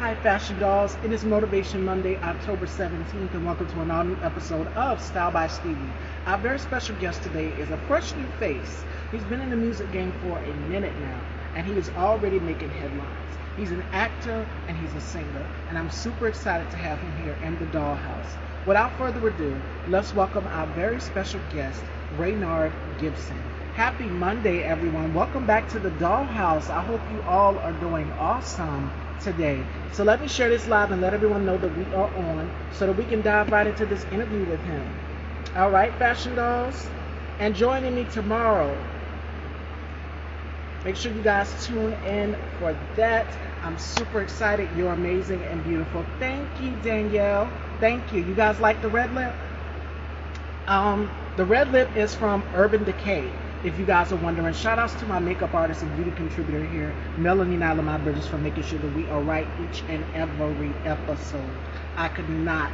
Hi, Fashion Dolls. It is Motivation Monday, October 17th, and welcome to an all new episode of Style by Stevie. Our very special guest today is a fresh new face. He's been in the music game for a minute now, and he is already making headlines. He's an actor and he's a singer, and I'm super excited to have him here in the Dollhouse. Without further ado, let's welcome our very special guest, Raynard Gibson. Happy Monday, everyone. Welcome back to the Dollhouse. I hope you all are doing awesome today. So let me share this live and let everyone know that we are on so that we can dive right into this interview with him. All right, Fashion Dolls? And joining me tomorrow, make sure you guys tune in for that. I'm super excited. You're amazing and beautiful. Thank you, Danielle. Thank you. You guys like the red lip? The red lip is from Urban Decay. If you guys are wondering, shout outs to my makeup artist and beauty contributor here, Melanie Nyla Bridges, for making sure that we are right each and every episode. I could not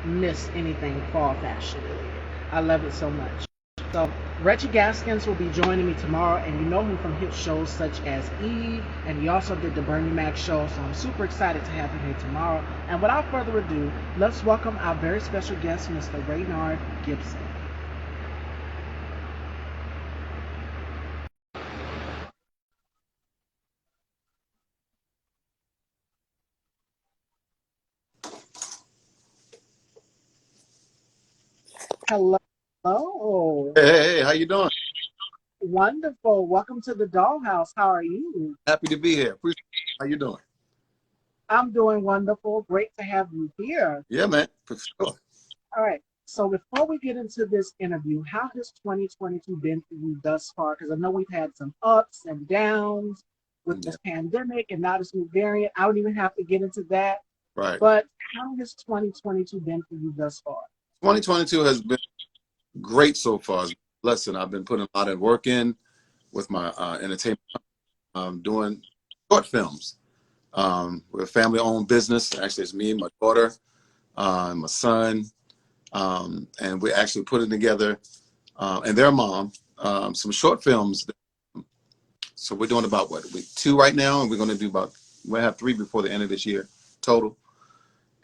miss anything fall fashion related. I love it so much. So Reggie Gaskins will be joining me tomorrow, and you know him from hit shows such as Eve, and he also did the Bernie Mac show, so I'm super excited to have him here tomorrow. And without further ado, let's welcome our very special guest, Mr. Raynard Gibson. Hello. Hey, how you doing? Wonderful. Welcome to the Dollhouse. How are you? Happy to be here. Appreciate it. How you doing? I'm doing wonderful. Great to have you here. Yeah, man, for sure. All right. So before we get into this interview, how has 2022 been for you thus far? Because I know we've had some ups and downs with this pandemic and now this new variant. I don't even have to get into that. Right. But how has 2022 been for you thus far? 2022 has been great so far. Listen, I've been putting a lot of work in with my entertainment, doing short films. We're a family-owned business. Actually, it's me and my daughter, my son, and we're actually putting together, and their mom, some short films. So we're doing about, week 2 right now, and we're going to do we'll have 3 before the end of this year total.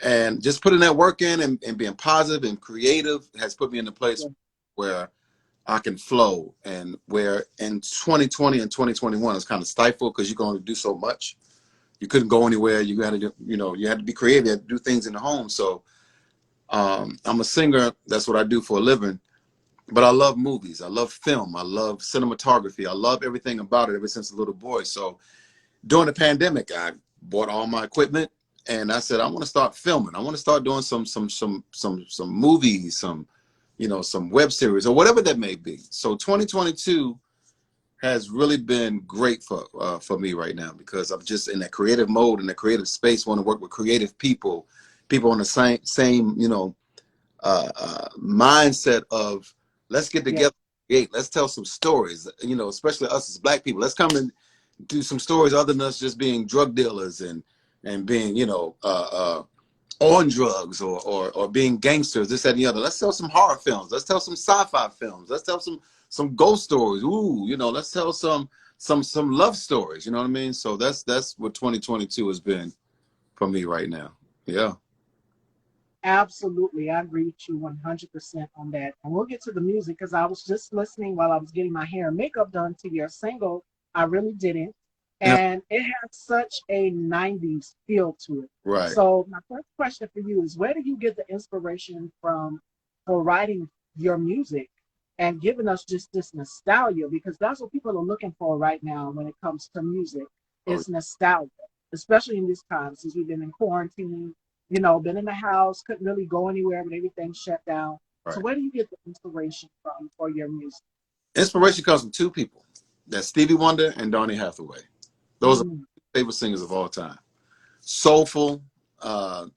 And just putting that work in and being positive and creative has put me in a place where I can flow, and where in 2020 and 2021 it's kind of stifled because you can only do so much. You couldn't go anywhere. You had to do, you had to be creative, you had to do things in the home. So I'm a singer. That's what I do for a living. But I love movies. I love film. I love cinematography. I love everything about it ever since a little boy. So during the pandemic, I bought all my equipment. And I said, I want to start filming. I want to start doing some movies, some web series or whatever that may be. So 2022 has really been great for me right now, because I'm just in that creative mode, in the creative space, want to work with creative people on the same mindset of let's get together, create, let's tell some stories, especially us as Black people. Let's come and do some stories other than us just being drug dealers and being, on drugs or being gangsters, this, that, and the other. Let's tell some horror films. Let's tell some sci-fi films. Let's tell some ghost stories. Ooh, let's tell some love stories. You know what I mean? So that's what 2022 has been for me right now. Yeah. Absolutely. I agree with you 100% on that. And we'll get to the music, because I was just listening while I was getting my hair and makeup done to your single, I Really Didn't. And it has such a 90s feel to it. Right. So my first question for you is, where do you get the inspiration from for writing your music and giving us just this nostalgia? Because that's what people are looking for right now when it comes to music. It's nostalgia, especially in this time since we've been in quarantine, been in the house, couldn't really go anywhere when everything shut down. Right. So where do you get the inspiration from for your music? Inspiration comes from 2 people. That's Stevie Wonder and Donny Hathaway. Those are my favorite singers of all time. Soulful. The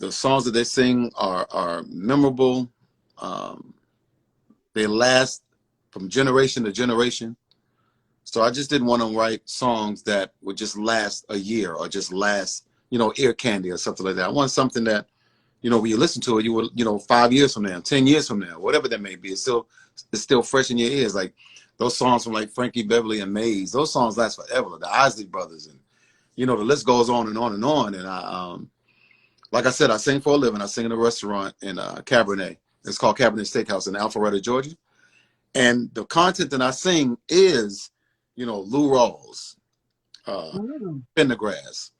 songs that they sing are memorable. They last from generation to generation. So I just didn't want to write songs that would just last a year or just last, ear candy or something like that. I want something that, when you listen to it, you will, 5 years from now, 10 years from now, whatever that may be, it's still fresh in your ears. Like those songs from like Frankie Beverly and Maze, those songs last forever. The Isley Brothers and you know, the list goes on and on and on. And like I said, I sing for a living. I sing in a restaurant in Cabernet. It's called Cabernet Steakhouse in Alpharetta, Georgia. And the content that I sing is, you know, Lou Rawls, Pendergrass,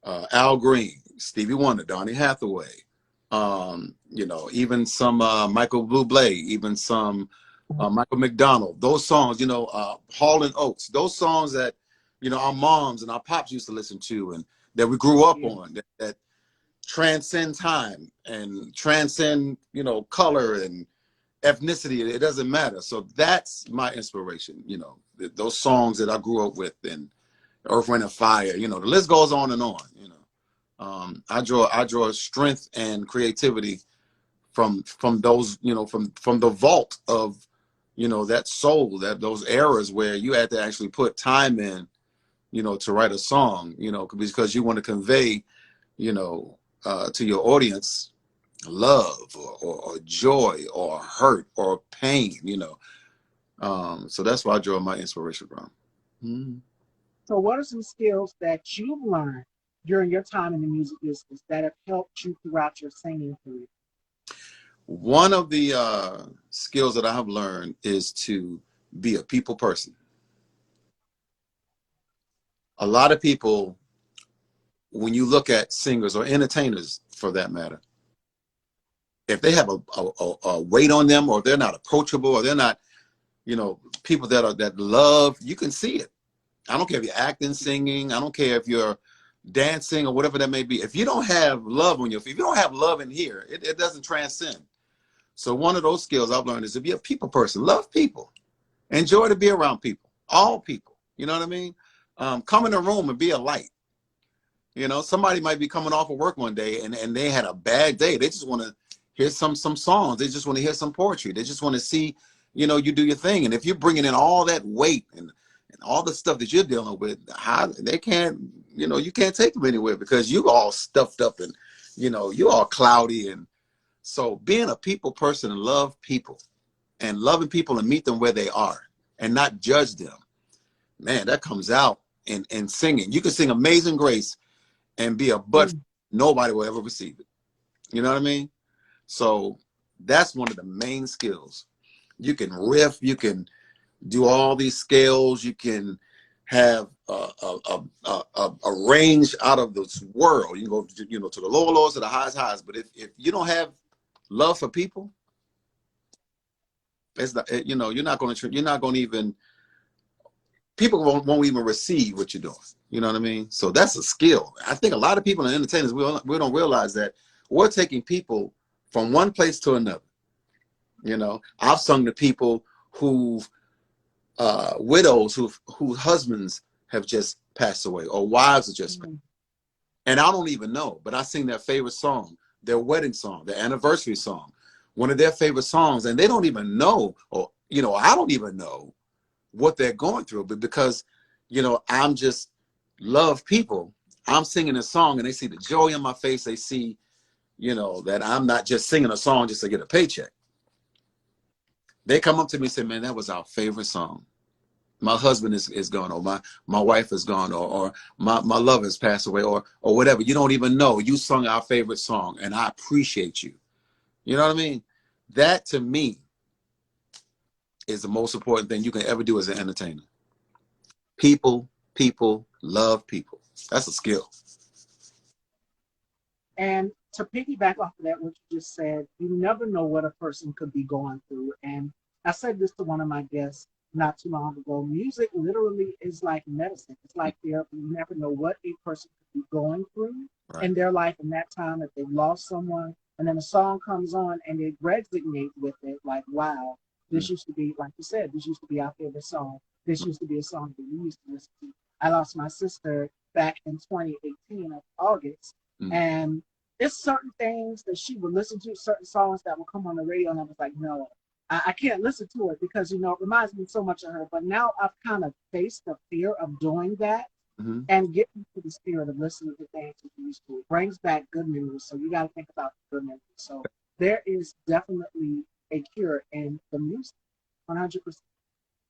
Al Green, Stevie Wonder, Donny Hathaway, you know, even some Michael Bublé, even some Michael McDonald. Those songs, you know, Hall and Oates, those songs that, you know, our moms and our pops used to listen to and that we grew up on, that transcend time and transcend, you know, color and ethnicity. It doesn't matter. So that's my inspiration, you know, those songs that I grew up with, and Earth, Wind and Fire, you know, the list goes on and on, you know. I draw strength and creativity from those, you know, from the vault of, you know, that soul, that those eras where you had to actually put time in, you know, to write a song, you know, because you want to convey, you know, to your audience love or joy or hurt or pain, you know. So that's where I draw my inspiration from. Mm-hmm. So what are some skills that you've learned during your time in the music business that have helped you throughout your singing career? One of the skills that I have learned is to be a people person. A lot of people, when you look at singers or entertainers for that matter, if they have a weight on them, or they're not approachable, or they're not, you know, people that love, you can see it. I don't care if you're acting, singing, I don't care if you're dancing or whatever that may be. If you don't have love on your feet, if you don't have love in here, it doesn't transcend. So one of those skills I've learned is to be a people person. Love people. Enjoy to be around people. All people. You know what I mean? Come in a room and be a light. You know, somebody might be coming off of work one day and they had a bad day. They just want to hear some songs. They just want to hear some poetry. They just want to see, you know, you do your thing. And if you're bringing in all that weight and all the stuff that you're dealing with, how they can't, you know, you can't take them anywhere because you all stuffed up and, you know, you all cloudy. And so being a people person and love people and loving people and meet them where they are and not judge them, man, that comes out in singing. You can sing Amazing Grace and be a butt. Nobody will ever receive it. You know what I mean? So that's one of the main skills. You can riff, you can do all these scales, you can have a range out of this world. You can go, you know, to the lower lows, to the highest highs. But if you don't have love for people, it's not, you know, you're not going to even, people won't even receive what you're doing. You know what I mean? So that's a skill. I think a lot of people in entertainers, we don't realize that we're taking people from one place to another. You know, I've sung to people who widows whose husbands have just passed away or wives have just passed. And I don't even know, but I sing their favorite song, their wedding song, their anniversary song, one of their favorite songs, and they don't even know, or, you know, I don't even know what they're going through, but because, you know, I'm just love people, I'm singing a song and they see the joy in my face. They see, you know, that I'm not just singing a song just to get a paycheck. They come up to me and say, man, that was our favorite song. My husband is gone, or my wife is gone, or my lover has passed away, or whatever. You don't even know. You sung our favorite song and I appreciate you. You know what I mean? That to me is the most important thing you can ever do as an entertainer. People love people. That's a skill. And to piggyback off of that, what you just said, you never know what a person could be going through. And I said this to one of my guests not too long ago. Music literally is like medicine. It's like therapy. You never know what a person could be going through in their life in that time, if they've lost someone. And then a song comes on and they resonate with it, like, wow, this used to be, like you said, this used to be our favorite song. This used to be a song that we used to listen to. I lost my sister back in 2018 of August. And it's certain things that she would listen to, certain songs that would come on the radio, and I was like, no, I can't listen to it because, you know, it reminds me so much of her. But now I've kind of faced the fear of doing that and getting to the spirit of listening to things that we used to. It brings back good memories, so you got to think about the good memories. So there is definitely a cure in the music, 100%.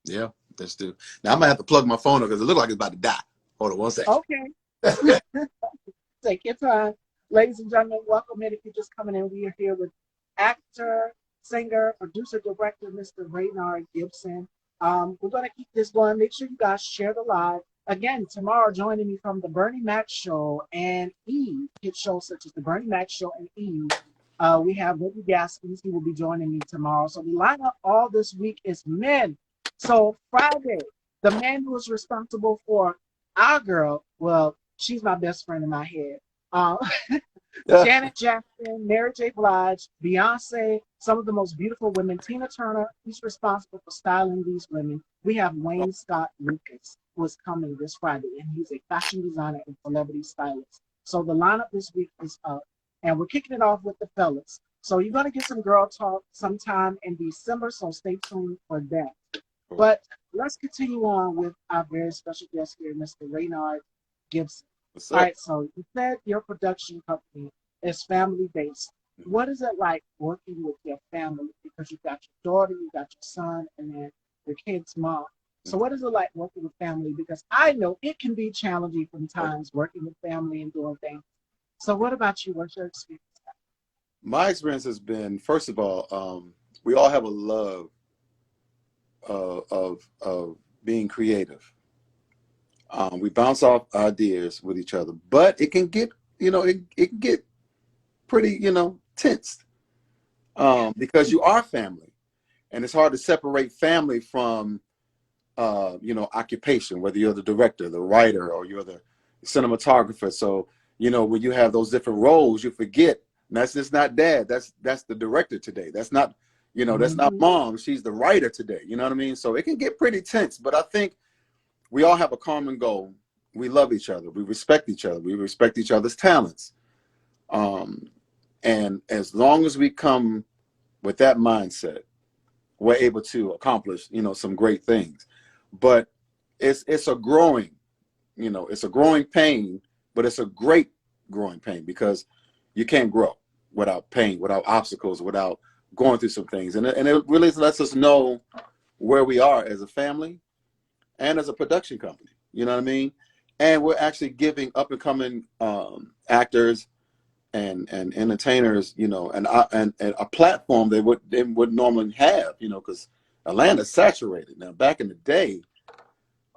Yeah, let's do. Now I might have to plug my phone up because it looks like it's about to die. Hold on one second. Okay. Take your time. Ladies and gentlemen, welcome in. If you're just coming in, we are here with actor, singer, producer, director, Mr. Raynard Gibson. We're going to keep this going. Make sure you guys share the live. Again, tomorrow, joining me from the Bernie Mac Show and Eve, hit shows such as the Bernie Mac Show and Eve. We have Ruby Gaskins. He will be joining me tomorrow. So the lineup all this week is men. So Friday, the man who is responsible for our girl, well, she's my best friend in my head. Um, Janet Jackson, Mary J. Blige, Beyonce, some of the most beautiful women. Tina Turner, he's responsible for styling these women. We have Wayne Scott Lucas, who is coming this Friday, and he's a fashion designer and celebrity stylist. So the lineup this week is up, and we're kicking it off with the fellas. So you're going to get some girl talk sometime in December, so stay tuned for that. But let's continue on with our very special guest here, Mr. Raynard Gibson. All right, so you said your production company is family-based. What is it like working with your family? Because you've got your daughter, you've got your son, and then your kid's mom. So what is it like working with family? Because I know it can be challenging from times working with family and doing things. So what about you? What's your experience? My experience has been, first of all, we all have a love of being creative. We bounce off ideas with each other, but it can get, it can get pretty, tense because you are family, and it's hard to separate family from, occupation, whether you're the director, the writer, or you're the cinematographer. So, when you have those different roles, you forget that's just not dad. That's the director today. That's not, that's not mom. She's the writer today. You know what I mean? So it can get pretty tense, but I think we all have a common goal. We love each other. We respect each other. We respect each other's talents. And as long as we come with that mindset, we're able to accomplish, some great things. But it's a growing, it's a growing pain, but it's a great growing pain because you can't grow without pain, without obstacles, without going through some things. And it really lets us know where we are as a family and as a production company, you know what I mean? And we're actually giving up and coming actors and entertainers, and a platform they would normally have, because Atlanta's saturated. Now, back in the day,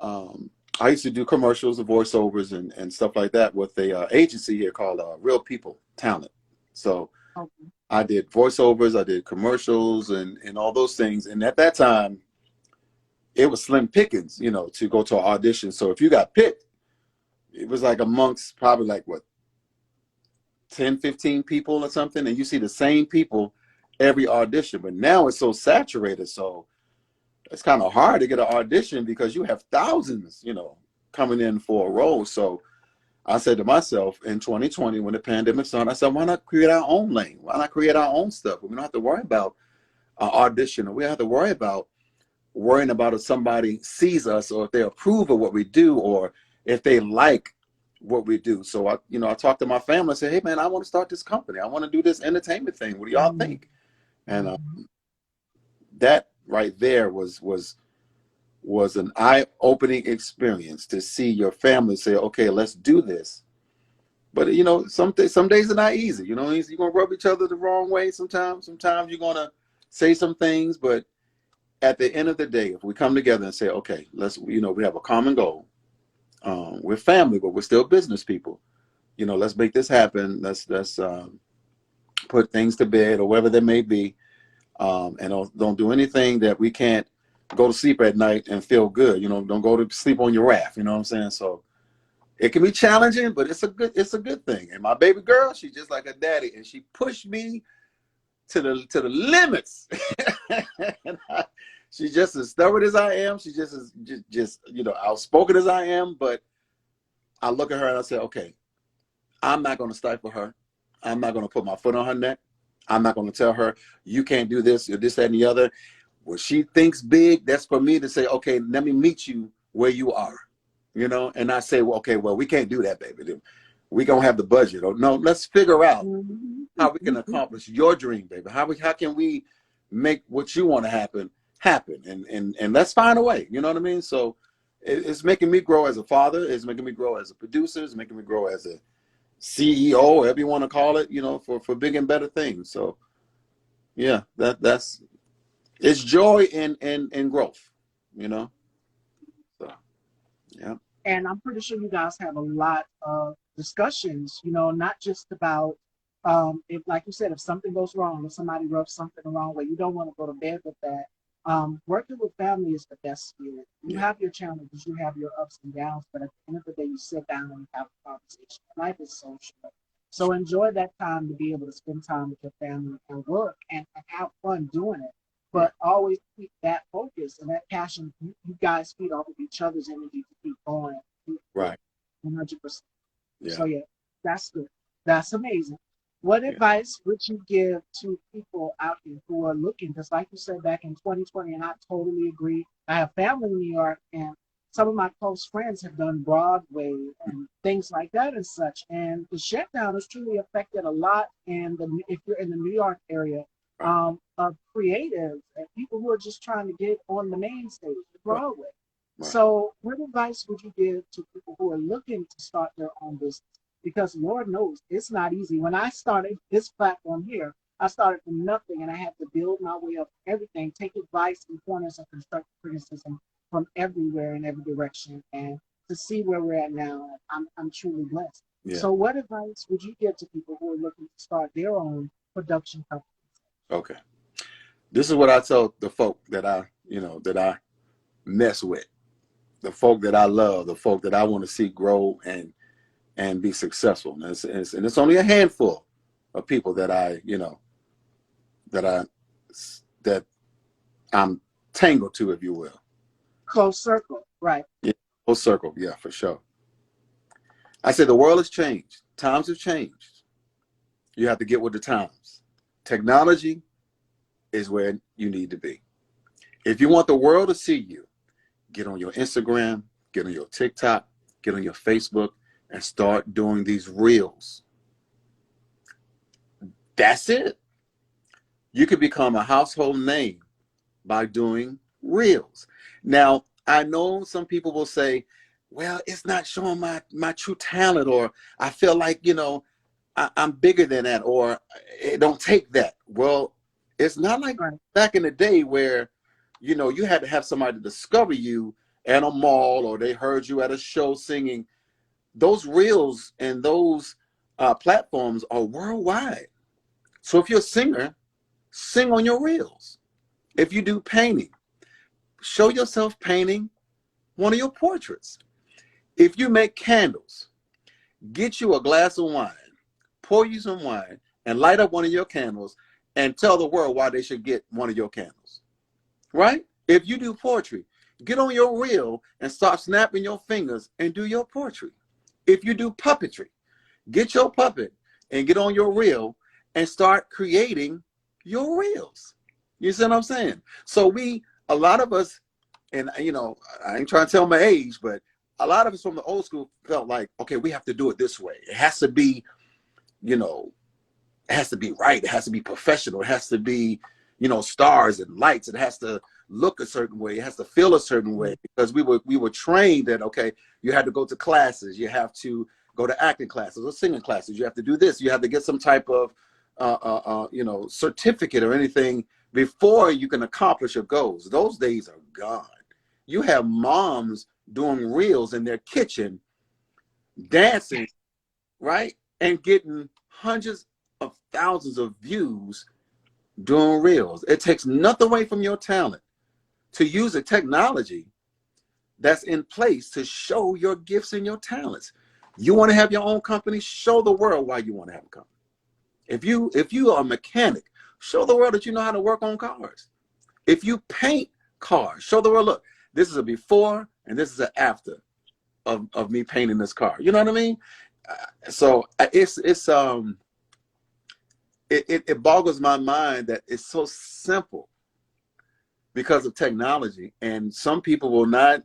I used to do commercials and voiceovers and stuff like that with a agency here called Real People Talent. So I did voiceovers, I did commercials and all those things. And at that time, it was slim pickings, to go to an audition. So if you got picked, it was like amongst probably like 10, 15 people or something. And you see the same people every audition. But now it's so saturated. So it's kind of hard to get an audition because you have thousands, coming in for a role. So I said to myself in 2020, when the pandemic started, I said, why not create our own lane? Why not create our own stuff? We don't have to worry about audition, or we don't have to worry about worrying about if somebody sees us or if they approve of what we do or if they like what we do. So I talked to my family. I said, hey man, I want to start this company. I want to do this entertainment thing. What do y'all think? And that right there was an eye-opening experience to see your family say, okay, let's do this. But some days are not easy. You're gonna rub each other the wrong way sometimes. Sometimes you're gonna say some things, but at the end of the day, if we come together and say, okay, we have a common goal. We're family, but we're still business people. Let's make this happen. Let's put things to bed or whatever there may be. And don't do anything that we can't go to sleep at night and feel good. Don't go to sleep on your raft. You know what I'm saying? So it can be challenging, but it's a good thing. And my baby girl, she's just like her daddy, and she pushed me to the limits. And she's just as stubborn as I am. She's just as outspoken as I am. But I look at her and I say, okay, I'm not going to stifle her. I'm not going to put my foot on her neck. I'm not going to tell her you can't do this or this, that, and the other. When she thinks big, that's for me to say, okay, let me meet you where you are, and I say, well, okay, well, we can't do that, baby. We don't have the budget. Or no, let's figure out how we can accomplish your dream, baby. How can we make what you want to happen? And let's find a way. You know what I mean? So it's making me grow as a father. It's making me grow as a producer. It's making me grow as a CEO, whatever you want to call it, you know, for big and better things. So yeah, that's it's joy in growth, you know. So yeah. And I'm pretty sure you guys have a lot of discussions, you know, not just about if, like you said, if something goes wrong, if somebody rubs something the wrong way, you don't want to go to bed with that. Working with family is the best feeling. You Yeah. have your challenges, you have your ups and downs, but at the end of the day, you sit down and have a conversation. Life is so short. So enjoy that time to be able to spend time with your family and work and have fun doing it. Right. But always keep that focus and that passion. You guys feed off of each other's energy to keep going. Right. 100%. Yeah. So yeah, that's good. That's amazing. What Yeah. advice would you give to people out here who are looking? Because like you said back in 2020, and I totally agree. I have family in New York, and some of my close friends have done Broadway and things like that and such. And the shutdown has truly affected a lot. And if you're in the New York area, Right. of creatives and people who are just trying to get on the main stage, Right. Broadway. Right. So, what advice would you give to people who are looking to start their own business? Because Lord knows it's not easy. When I started this platform here, I started from nothing and I had to build my way up everything, take advice and corners of constructive criticism from everywhere in every direction. And to see where we're at now, I'm truly blessed. Yeah. So, what advice would you give to people who are looking to start their own production company? Okay. This is what I tell the folk that I mess with, the folk that I love, the folk that I want to see grow and be successful. And it's only a handful of people that that I'm tangled to, if you will. Close circle, right? Yeah, full circle. Yeah, for sure. I said the world has changed. Times have changed. You have to get with the times. Technology is where you need to be. If you want the world to see you, get on your Instagram, get on your TikTok, get on your Facebook, and start doing these reels. That's it. You could become a household name by doing reels. Now, I know some people will say, well, it's not showing my true talent, or I feel like, I'm bigger than that, or it don't take that. Well, it's not like back in the day where, you had to have somebody discover you at a mall, or they heard you at a show singing. Those reels and those platforms are worldwide. So if you're a singer, sing on your reels. If you do painting, show yourself painting one of your portraits. If you make candles, get you a glass of wine, pour you some wine, and light up one of your candles and tell the world why they should get one of your candles, right? If you do poetry, get on your reel and start snapping your fingers and do your poetry. If you do puppetry, get your puppet and get on your reel and start creating your reels. You see what I'm saying? So a lot of us, and I ain't trying to tell my age, but a lot of us from the old school felt like, okay, we have to do it this way. It has to be, it has to be right. It has to be professional. It has to be, stars and lights. It has to look a certain way. It has to feel a certain way, because we were trained that, okay, you had to go to classes. You have to go to acting classes or singing classes. You have to do this. You have to get some type of, certificate or anything before you can accomplish your goals. Those days are gone. You have moms doing reels in their kitchen, dancing, right? And getting hundreds of thousands of views doing reels. It takes nothing away from your talent to use a technology that's in place to show your gifts and your talents. You want to have your own company? Show the world why you want to have a company. If you are a mechanic, show the world that you know how to work on cars. If you paint cars, show the world, look, this is a before and this is an after of me painting this car. You know what I mean? So it boggles my mind that it's so simple because of technology, and some people will not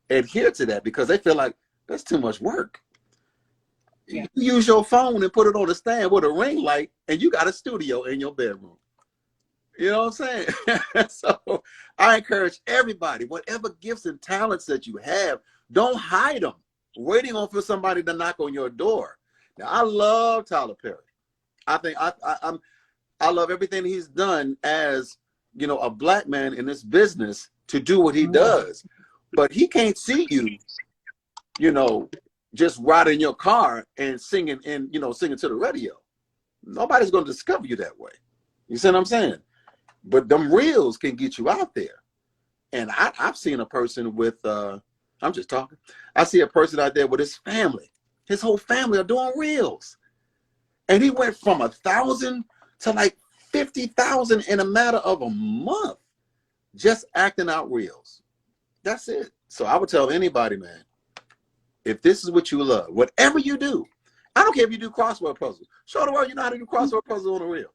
adhere to that because they feel like that's too much work. Yeah. You use your phone and put it on a stand with a ring light, and you got a studio in your bedroom. You know what I'm saying? So I encourage everybody, whatever gifts and talents that you have, don't hide them, waiting on for somebody to knock on your door. Now, I love Tyler Perry. I think I love everything he's done as, you know, a black man in this business to do what he does. But he can't see you, you know, just riding your car and singing and, you know, singing to the radio. Nobody's going to discover you that way. You see what I'm saying? But them reels can get you out there. And I've seen a person with, I'm just talking. I see a person out there with his family. His whole family are doing reels. And he went from 1,000 to like 50,000 in a matter of a month, just acting out reels. That's it. So I would tell anybody, man, if this is what you love, whatever you do, I don't care if you do crossword puzzles. Show the world you know how to do crossword puzzles on a reel.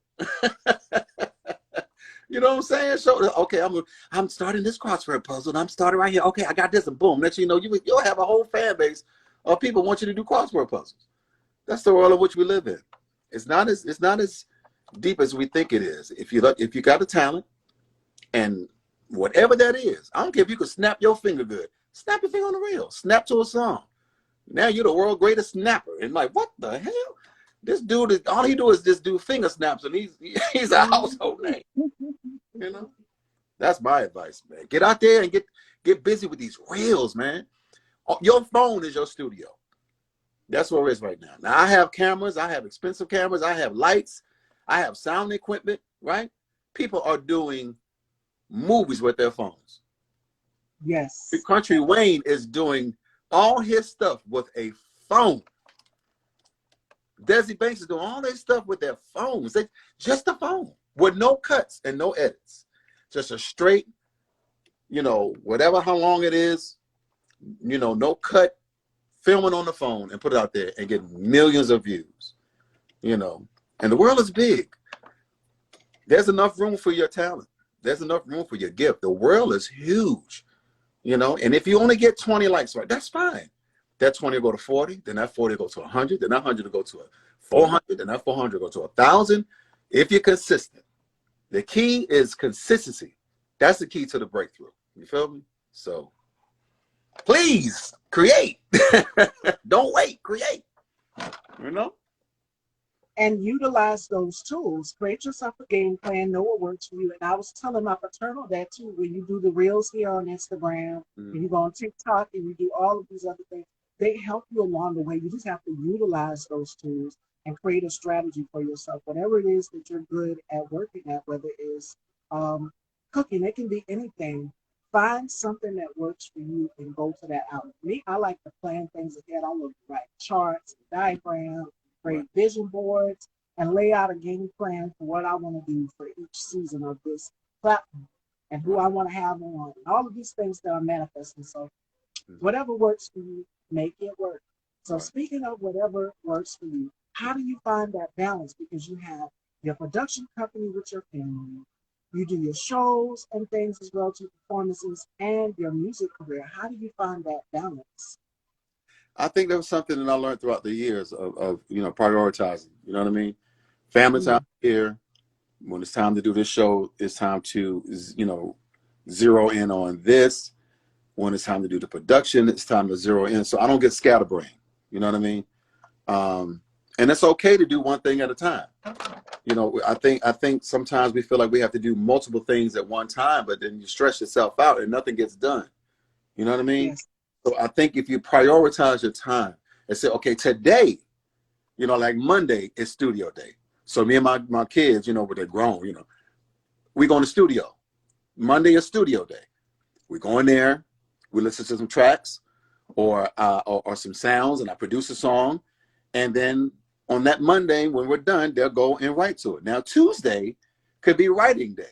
You know what I'm saying? So, okay, I'm starting this crossword puzzle, and I'm starting right here. Okay, I got this, and boom. Next thing you know, you'll have a whole fan base of people want you to do crossword puzzles. That's the world in which we live in. It's not as deep as we think it is. If you got the talent, and whatever that is, I don't care if you can snap your finger good. Snap your finger on the reel. Snap to a song. Now you're the world's greatest snapper. And like, what the hell? This dude is all he do is just do finger snaps, and he's a household name. You know, that's my advice, man. Get out there and get busy with these reels, man. Your phone is your studio. That's where it is right now. Now I have cameras. I have expensive cameras. I have lights. I have sound equipment. Right? People are doing movies with their phones. Yes. Country Wayne is doing all his stuff with a phone. Desi Banks is doing all their stuff with their phones. Just a phone with no cuts and no edits. Just a straight, you know, whatever, how long it is, you know, no cut, filming on the phone and put it out there and get millions of views, you know. And the world is big. There's enough room for your talent. There's enough room for your gift. The world is huge, you know. And if you only get 20 likes, right, that's fine. That 20 will go to 40, then that 40 will go to 100, then that 100 will go to 400, then that 400 will go to 1,000. If you're consistent, the key is consistency. That's the key to the breakthrough. You feel me? So please create. Don't wait. Create. You know? And utilize those tools. Create yourself a game plan. Know what works for you. And I was telling my paternal that too. When you do the reels here on Instagram, and you go on TikTok, and you do all of these other things, they help you along the way. You just have to utilize those tools and create a strategy for yourself. Whatever it is that you're good at working at, whether it's cooking, it can be anything. Find something that works for you and go to that outlet. Me, I like to plan things ahead. I look at charts, diagrams, create vision boards, and lay out a game plan for what I want to do for each season of this platform and who I want to have on. And all of these things that are manifesting. So whatever works for you, make it work. So speaking of whatever works for you, how do you find that balance? Because you have your production company with your family, you do your shows and things as well, to performances, and your music career. How do you find that balance? I think there was something that I learned throughout the years of you know, prioritizing. You know what I mean? Family time here. When it's time to do this show, it's time to, you know, zero in on this. When it's time to do the production, it's time to zero in. So I don't get scatterbrained. You know what I mean? And it's okay to do one thing at a time. You know, I think sometimes we feel like we have to do multiple things at one time, but then you stress yourself out and nothing gets done. You know what I mean? Yes. So I think if you prioritize your time and say, okay, today, you know, like Monday is studio day. So me and my kids, you know, when they're grown, you know, we go in the studio. Monday is studio day. We go in there, we listen to some tracks or some sounds, and I produce a song. And then on that Monday, when we're done, they'll go and write to it. Now, Tuesday could be writing day.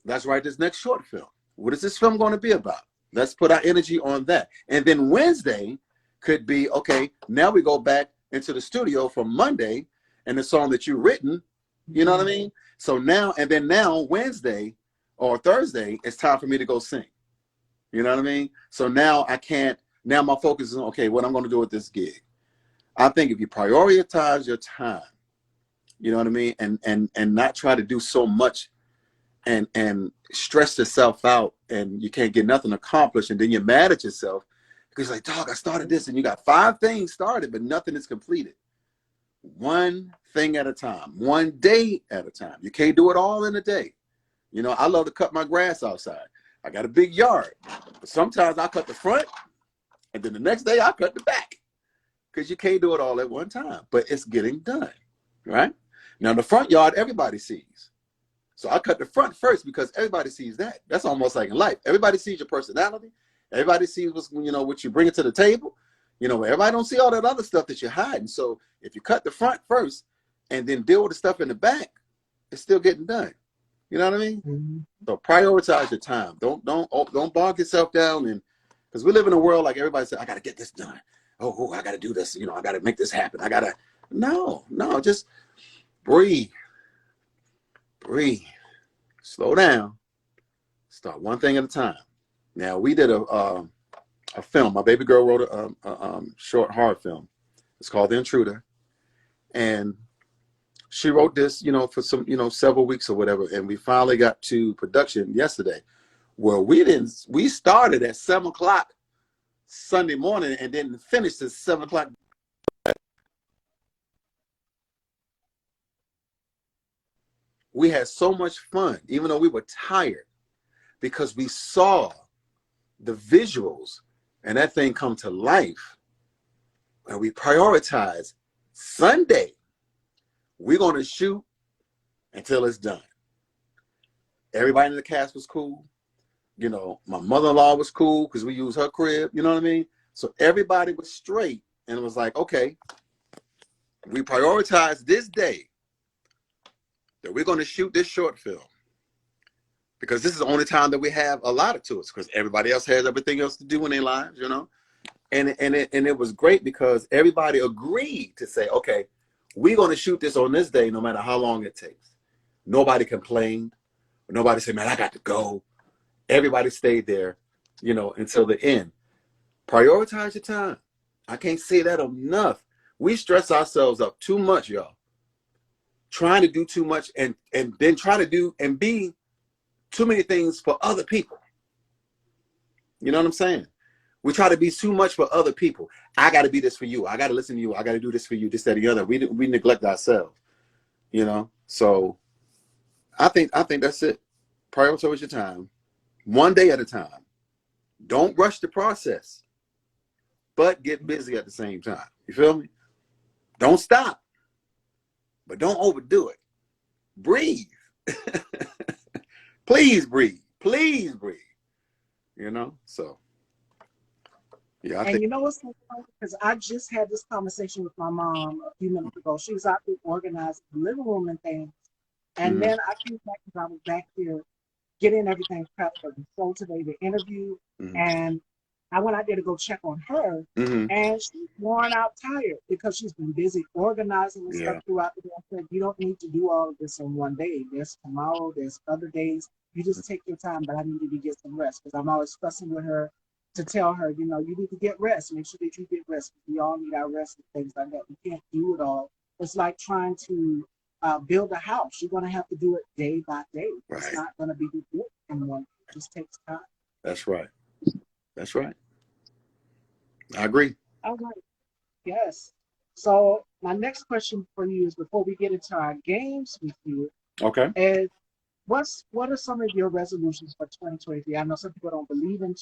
Let's write this next short film. What is this film going to be about? Let's put our energy on that. And then Wednesday could be, okay, now we go back into the studio for Monday and the song that you've written, you know what I mean? So now, and then now Wednesday or Thursday, it's time for me to go sing. You know what I mean? So now now my focus is on, okay, what I'm going to do with this gig. I think if you prioritize your time, you know what I mean? And not try to do so much and stress yourself out, and you can't get nothing accomplished, and then you're mad at yourself because you're like, dog, I started this, and you got 5 things started, but nothing is completed. One thing at a time, one day at a time. You can't do it all in a day. You know, I love to cut my grass outside. I got a big yard, but sometimes I cut the front, and then the next day I cut the back, because you can't do it all at one time, but it's getting done, right? Now, the front yard, everybody sees. So I cut the front first because everybody sees that. That's almost like in life. Everybody sees your personality. Everybody sees what's, you know, what you bring to the table. You know, everybody don't see all that other stuff that you're hiding. So if you cut the front first and then deal with the stuff in the back, it's still getting done. You know what I mean? Mm-hmm. So prioritize your time. Don't bog yourself down, and because we live in a world like everybody says, I got to get this done. Oh, I got to do this. You know, I got to make this happen. No, just breathe. Slow down. Start one thing at a time. Now, we did a film. My baby girl wrote a short horror film. It's called The Intruder. And she wrote this, you know, for some, you know, several weeks or whatever. And we finally got to production yesterday. Well, we started at 7 o'clock Sunday morning and didn't finish at 7 o'clock. We had so much fun, even though we were tired, because we saw the visuals and that thing come to life. And we prioritize Sunday. We're going to shoot until it's done. Everybody in the cast was cool. You know, my mother-in-law was cool because we used her crib. You know what I mean? So everybody was straight, and it was like, okay, we prioritize this day that we're going to shoot this short film, because this is the only time that we have allotted to us, because everybody else has everything else to do in their lives, you know. And it was great because everybody agreed to say, okay, we're going to shoot this on this day no matter how long it takes. Nobody complained. Nobody said, man, I got to go. Everybody stayed there, you know, until the end. Prioritize your time. I can't say that enough. We stress ourselves up too much, y'all. Trying to do too much and then try to do and be too many things for other people. You know what I'm saying? We try to be too much for other people. I got to be this for you. I got to listen to you. I got to do this for you, this, that, and the other. We neglect ourselves, you know? So I think that's it. Prioritize your time. One day at a time. Don't rush the process, but get busy at the same time. You feel me? Don't stop, but don't overdo it. Breathe. Please breathe. Please breathe. You know? So, yeah. And you know what's so funny? Because I just had this conversation with my mom a few minutes ago. She was out there organizing the living room and things. And then I came back because I was back here getting everything prepped for the show today, the interview. And I went out there to go check on her. And she's worn out, tired, because she's been busy organizing and stuff throughout the day. I said, you don't need to do all of this in one day. There's tomorrow, there's other days. You just take your time, but I needed to get some rest, because I'm always fussing with her to tell her, you know, you need to get rest. Make sure that you get rest. We all need our rest and things like that. We can't do it all. It's like trying to build a house. You're going to have to do it day by day. Right. It's not going to be built in one day. It just takes time. That's right. That's right. I agree. All right. Yes. So my next question for you is, before we get into our games with you, okay, is what are some of your resolutions for 2023? I know some people don't believe in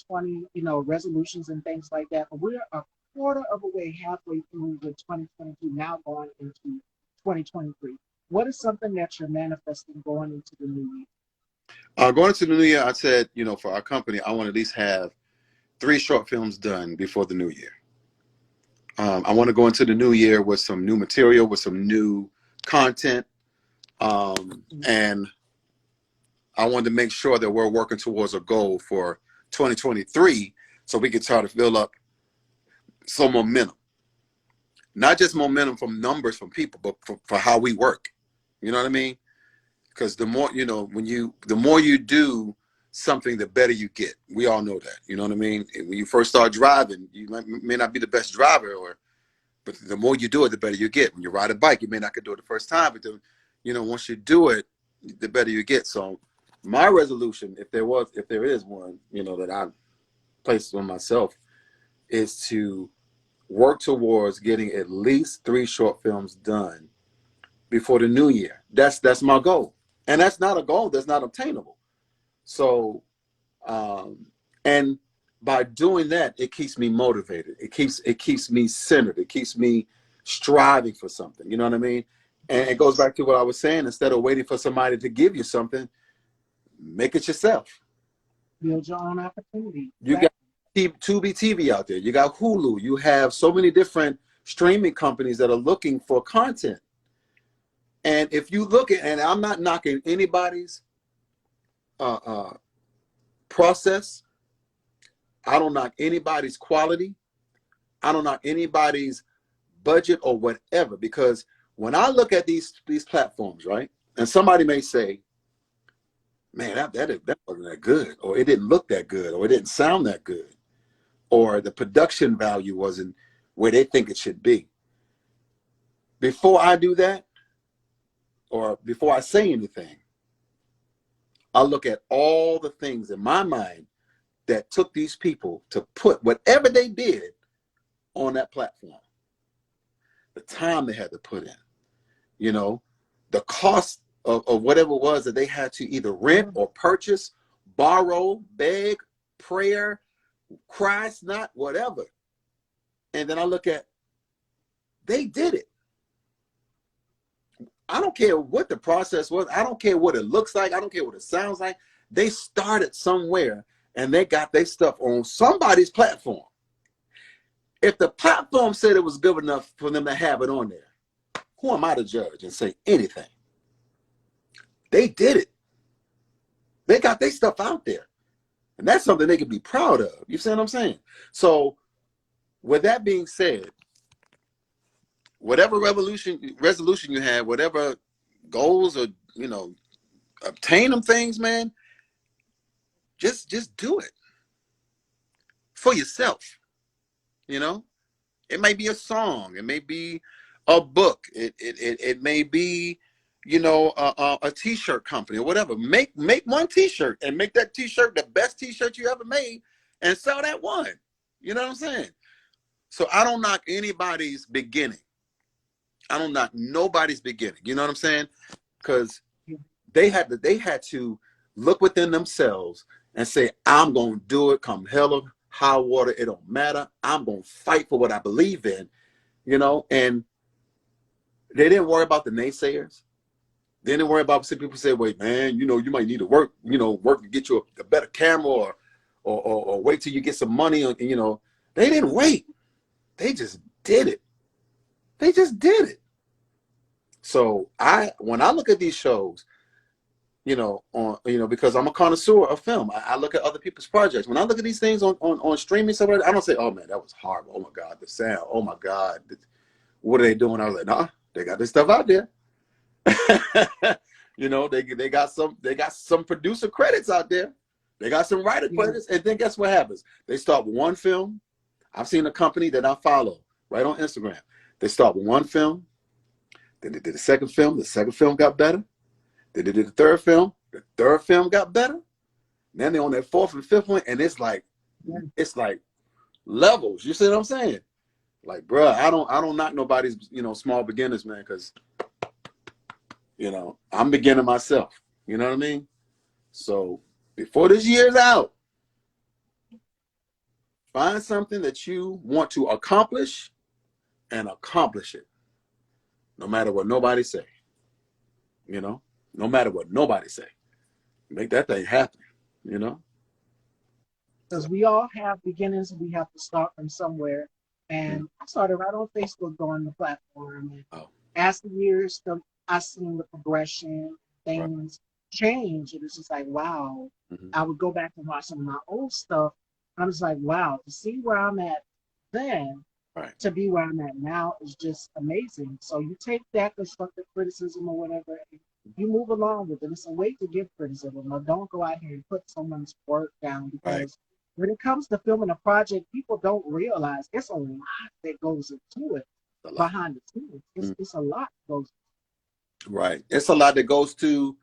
resolutions and things like that, but we're a quarter of a way, halfway through with 2022, now going into 2023. What is something that you're manifesting going into the new year? Going into the new year, I said, you know, for our company, I want to at least have 3 short films done before the new year. I want to go into the new year with some new material, with some new content, and I wanted to make sure that we're working towards a goal for 2023, so we can try to build up some momentum. Not just momentum from numbers from people, but for how we work. You know what I mean? Because the more, you know, the more you do something, the better you get. We all know that. You know what I mean? And when you first start driving, you may not be the best driver, but the more you do it, the better you get. When you ride a bike, you may not could do it the first time, but then, you know, once you do it, the better you get. So my resolution, if there is one, you know, that I placed on myself, is to work towards getting at least 3 short films done before the new year. That's my goal. And that's not a goal that's not obtainable. So, and by doing that, it keeps me motivated. It keeps me centered. It keeps me striving for something. You know what I mean? And it goes back to what I was saying. Instead of waiting for somebody to give you something, make it yourself. Build your own opportunity. You got Tubi TV out there. You got Hulu. You have so many different streaming companies that are looking for content. And if you look at, and I'm not knocking anybody's process. I don't knock anybody's quality. I don't knock anybody's budget or whatever, because when I look at these platforms, right, and somebody may say, man, that wasn't that good, or it didn't look that good, or it didn't sound that good, or the production value wasn't where they think it should be. Before I do that, or before I say anything, I look at all the things in my mind that took these people to put whatever they did on that platform. The time they had to put in, you know, the cost of whatever it was that they had to either rent or purchase, borrow, beg, prayer, cry, snot, whatever. And then I look at, they did it. I don't care what the process was. I don't care what it looks like. I don't care what it sounds like. They started somewhere and they got their stuff on somebody's platform. If the platform said it was good enough for them to have it on there, who am I to judge and say anything? They did it. They got their stuff out there. And that's something they can be proud of. You see what I'm saying? So with that being said, whatever resolution you have, whatever goals or, you know, obtain them things, man, just do it for yourself. You know, it may be a song, it may be a book, it may be, you know, a t-shirt company or whatever. Make one t-shirt and make that t-shirt the best t-shirt you ever made and sell that one. You know what I'm saying? So I don't knock anybody's beginning. I don't knock nobody's beginning. You know what I'm saying? Because they had to look within themselves and say, I'm going to do it come hell or high water. It don't matter. I'm going to fight for what I believe in, you know? And they didn't worry about the naysayers. They didn't worry about some people say, wait, man, you know, you might need to work to get you a better camera or wait till you get some money. You know, they didn't wait. They just did it. They just did it. So when I look at these shows, you know, because I'm a connoisseur of film, I look at other people's projects. When I look at these things on streaming somewhere, I don't say, oh man, that was horrible. Oh my God, the sound. Oh my God, what are they doing? I was like, nah, they got this stuff out there. You know, they got some producer credits out there. They got some writer credits, and then guess what happens? They start with one film. I've seen a company that I follow right on Instagram. They start with one film. Then they did the second film. The second film got better. Then they did the third film. The third film got better. Then they're on their fourth and fifth one, and it's like levels. You see what I'm saying? Like, bruh, I don't knock nobody's, you know, small beginners, man, because, you know, I'm beginning myself. You know what I mean? So before this year's out, find something that you want to accomplish and accomplish it. No matter what nobody say. You know? No matter what nobody say. Make that thing happen. You know? Because we all have beginnings, we have to start from somewhere. And I started right on Facebook going the platform. And as the years, I seen the progression, things change. And it's just like, wow. I would go back and watch some of my old stuff. I'm just like, wow, to see where I'm at then to be where I'm at now is just amazing. So you take that constructive criticism or whatever, and you move along with it. It's a way to give criticism. Now, don't go out here and put someone's work down, because when it comes to filming a project, people don't realize it's a lot that goes into it behind the scenes. It's a lot that goes. Right. It's a lot that goes to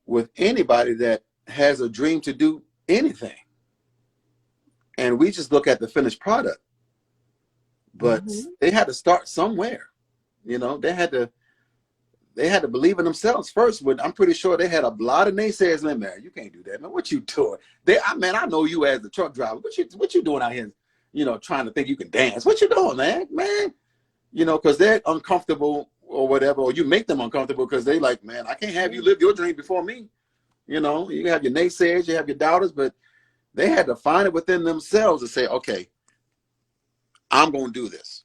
with anybody that has a dream to do anything. And we just look at the finished product. But they had to start somewhere. You know, they had to believe in themselves first. But I'm pretty sure they had a lot of naysayers. Man, you can't do that, man. What you doing? I know you as the truck driver. What you doing out here? You know, trying to think you can dance. What you doing, man? You know, because they're uncomfortable or whatever, or you make them uncomfortable because they like, man, I can't have you live your dream before me. You know, you have your naysayers, you have your doubters, but they had to find it within themselves to say, okay, I'm going to do this,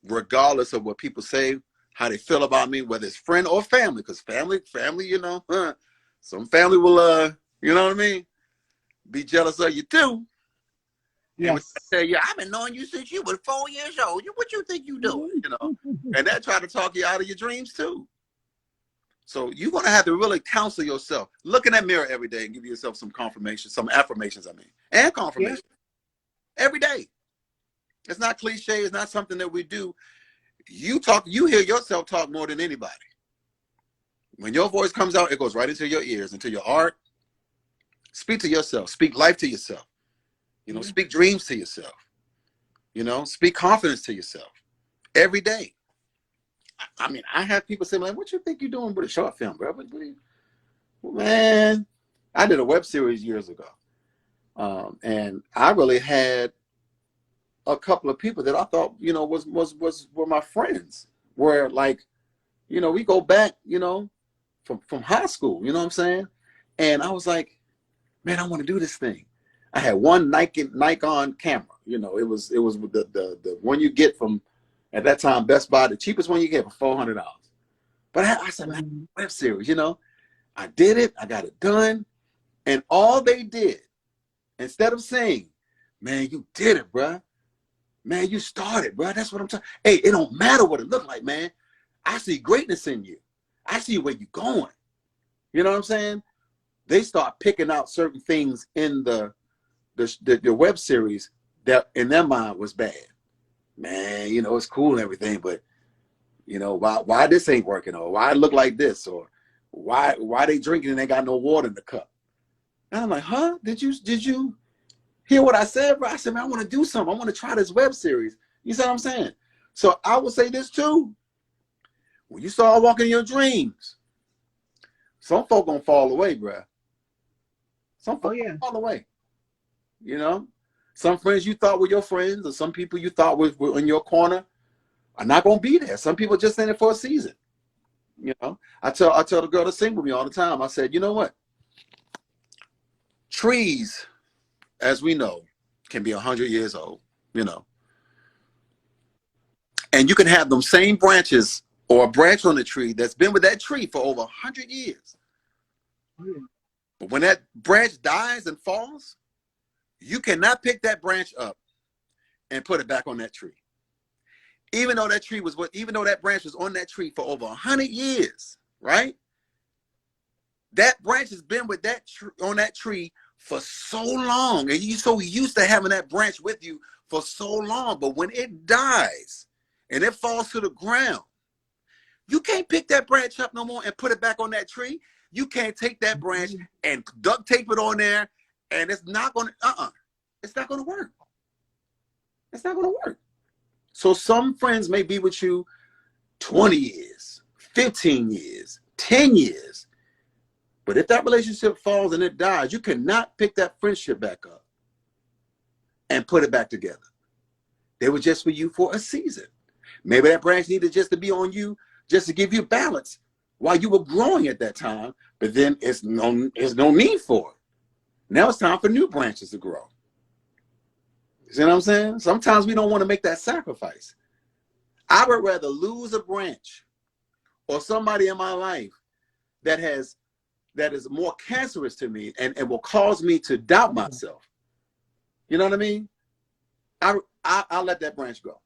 regardless of what people say, how they feel about me, whether it's friend or family, because family, you know, some family will, you know what I mean, be jealous of you too. Yes. And say, yeah, I've been knowing you since you were 4 years old. What you think you doing? You know, and they try to talk you out of your dreams too. So you're going to have to really counsel yourself. Look in that mirror every day and give yourself some confirmation, some affirmations, and confirmation every day. It's not cliche. It's not something that we do. You hear yourself talk more than anybody. When your voice comes out, it goes right into your ears, into your heart. Speak to yourself. Speak life to yourself. You know, speak dreams to yourself. You know, speak confidence to yourself every day. I mean, I have people say, like, what you think you're doing with a short film, bro? Man, I did a web series years ago. And I really had a couple of people that I thought, you know, were my friends. Where, like, you know, we go back, you know, from high school, you know what I'm saying? And I was like, man, I want to do this thing. I had one Nikon camera. You know, it was the one you get from, at that time, Best Buy, the cheapest one you get for $400. But I said, man, web series, you know. I did it. I got it done. And all they did, instead of saying, man, you did it, bruh. Man, you started, bruh. That's what I'm talking. Hey, it don't matter what it looked like, man. I see greatness in you. I see where you're going. You know what I'm saying? They start picking out certain things in the web series that in their mind was bad. Man, you know, it's cool and everything, but you know, why this ain't working, or why it look like this, or why they drinking and they got no water in the cup. And I'm like, huh? Did you hear what I said, bro? I said, man, I want to do something. I want to try this web series. You see what I'm saying? So I would say this too. When you start walking your dreams, some folk gonna fall away, bro. Some folk fall away. You know, some friends you thought were your friends, or some people you thought were in your corner, are not gonna be there. Some people just in it for a season. You know, I tell the girl to sing with me all the time. I said, you know what? Trees, as we know, can be 100 years old. You know, and you can have them same branches or a branch on the tree that's been with that tree for over 100 years. But when that branch dies and falls, you cannot pick that branch up and put it back on that tree. Even though that branch was on that tree for over 100 years, right? That branch has been with on that tree for so long, and you're so used to having that branch with you for so long. But when it dies and it falls to the ground, you can't pick that branch up no more and put it back on that tree. You can't take that branch and duct tape it on there, and it's not going to, it's not going to work. It's not going to work. So some friends may be with you 20 years, 15 years, 10 years. But if that relationship falls and it dies, you cannot pick that friendship back up and put it back together. They were just for you for a season. Maybe that branch needed just to be on you, just to give you balance while you were growing at that time, but then there's no need for it. Now it's time for new branches to grow. You see what I'm saying? Sometimes we don't want to make that sacrifice. I would rather lose a branch or somebody in my life that is more cancerous to me and will cause me to doubt myself. You know what I mean? I'll let that branch go.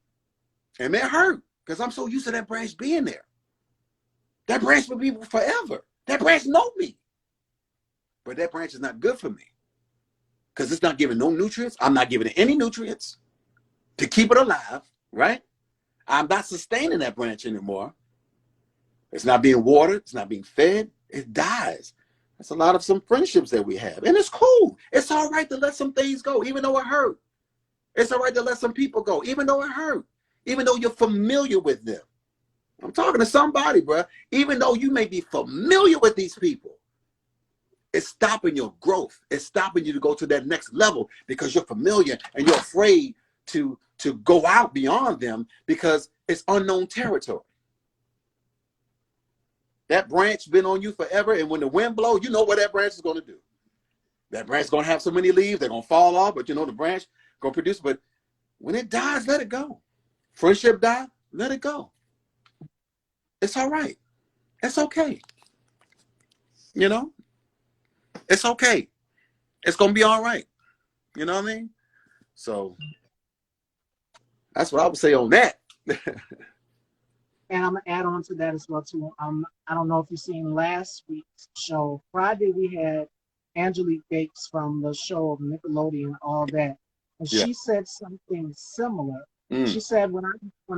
And it hurt because I'm so used to that branch being there. That branch will be forever. That branch know me. But that branch is not good for me because it's not giving no nutrients. I'm not giving it any nutrients to keep it alive, right? I'm not sustaining that branch anymore. It's not being watered. It's not being fed. It dies. That's a lot of some friendships that we have. And it's cool. It's all right to let some things go, even though it hurt. It's all right to let some people go, even though it hurt. Even though you're familiar with them. I'm talking to somebody, bro. Even though you may be familiar with these people, it's stopping your growth. It's stopping you to go to that next level because you're familiar and you're afraid to go out beyond them because it's unknown territory. That branch been on you forever, and when the wind blows, you know what that branch is going to do. That branch is going to have so many leaves, they're going to fall off, but you know the branch going to produce. But when it dies, let it go. Friendship die, let it go. It's all right. It's okay. You know? It's okay. It's going to be all right. You know what I mean? So that's what I would say on that. And I'm gonna add on to that as well too. I don't know if you've seen last week's show. Friday we had Angelique Bakes from the show of Nickelodeon, all that, and she said something similar. She said, when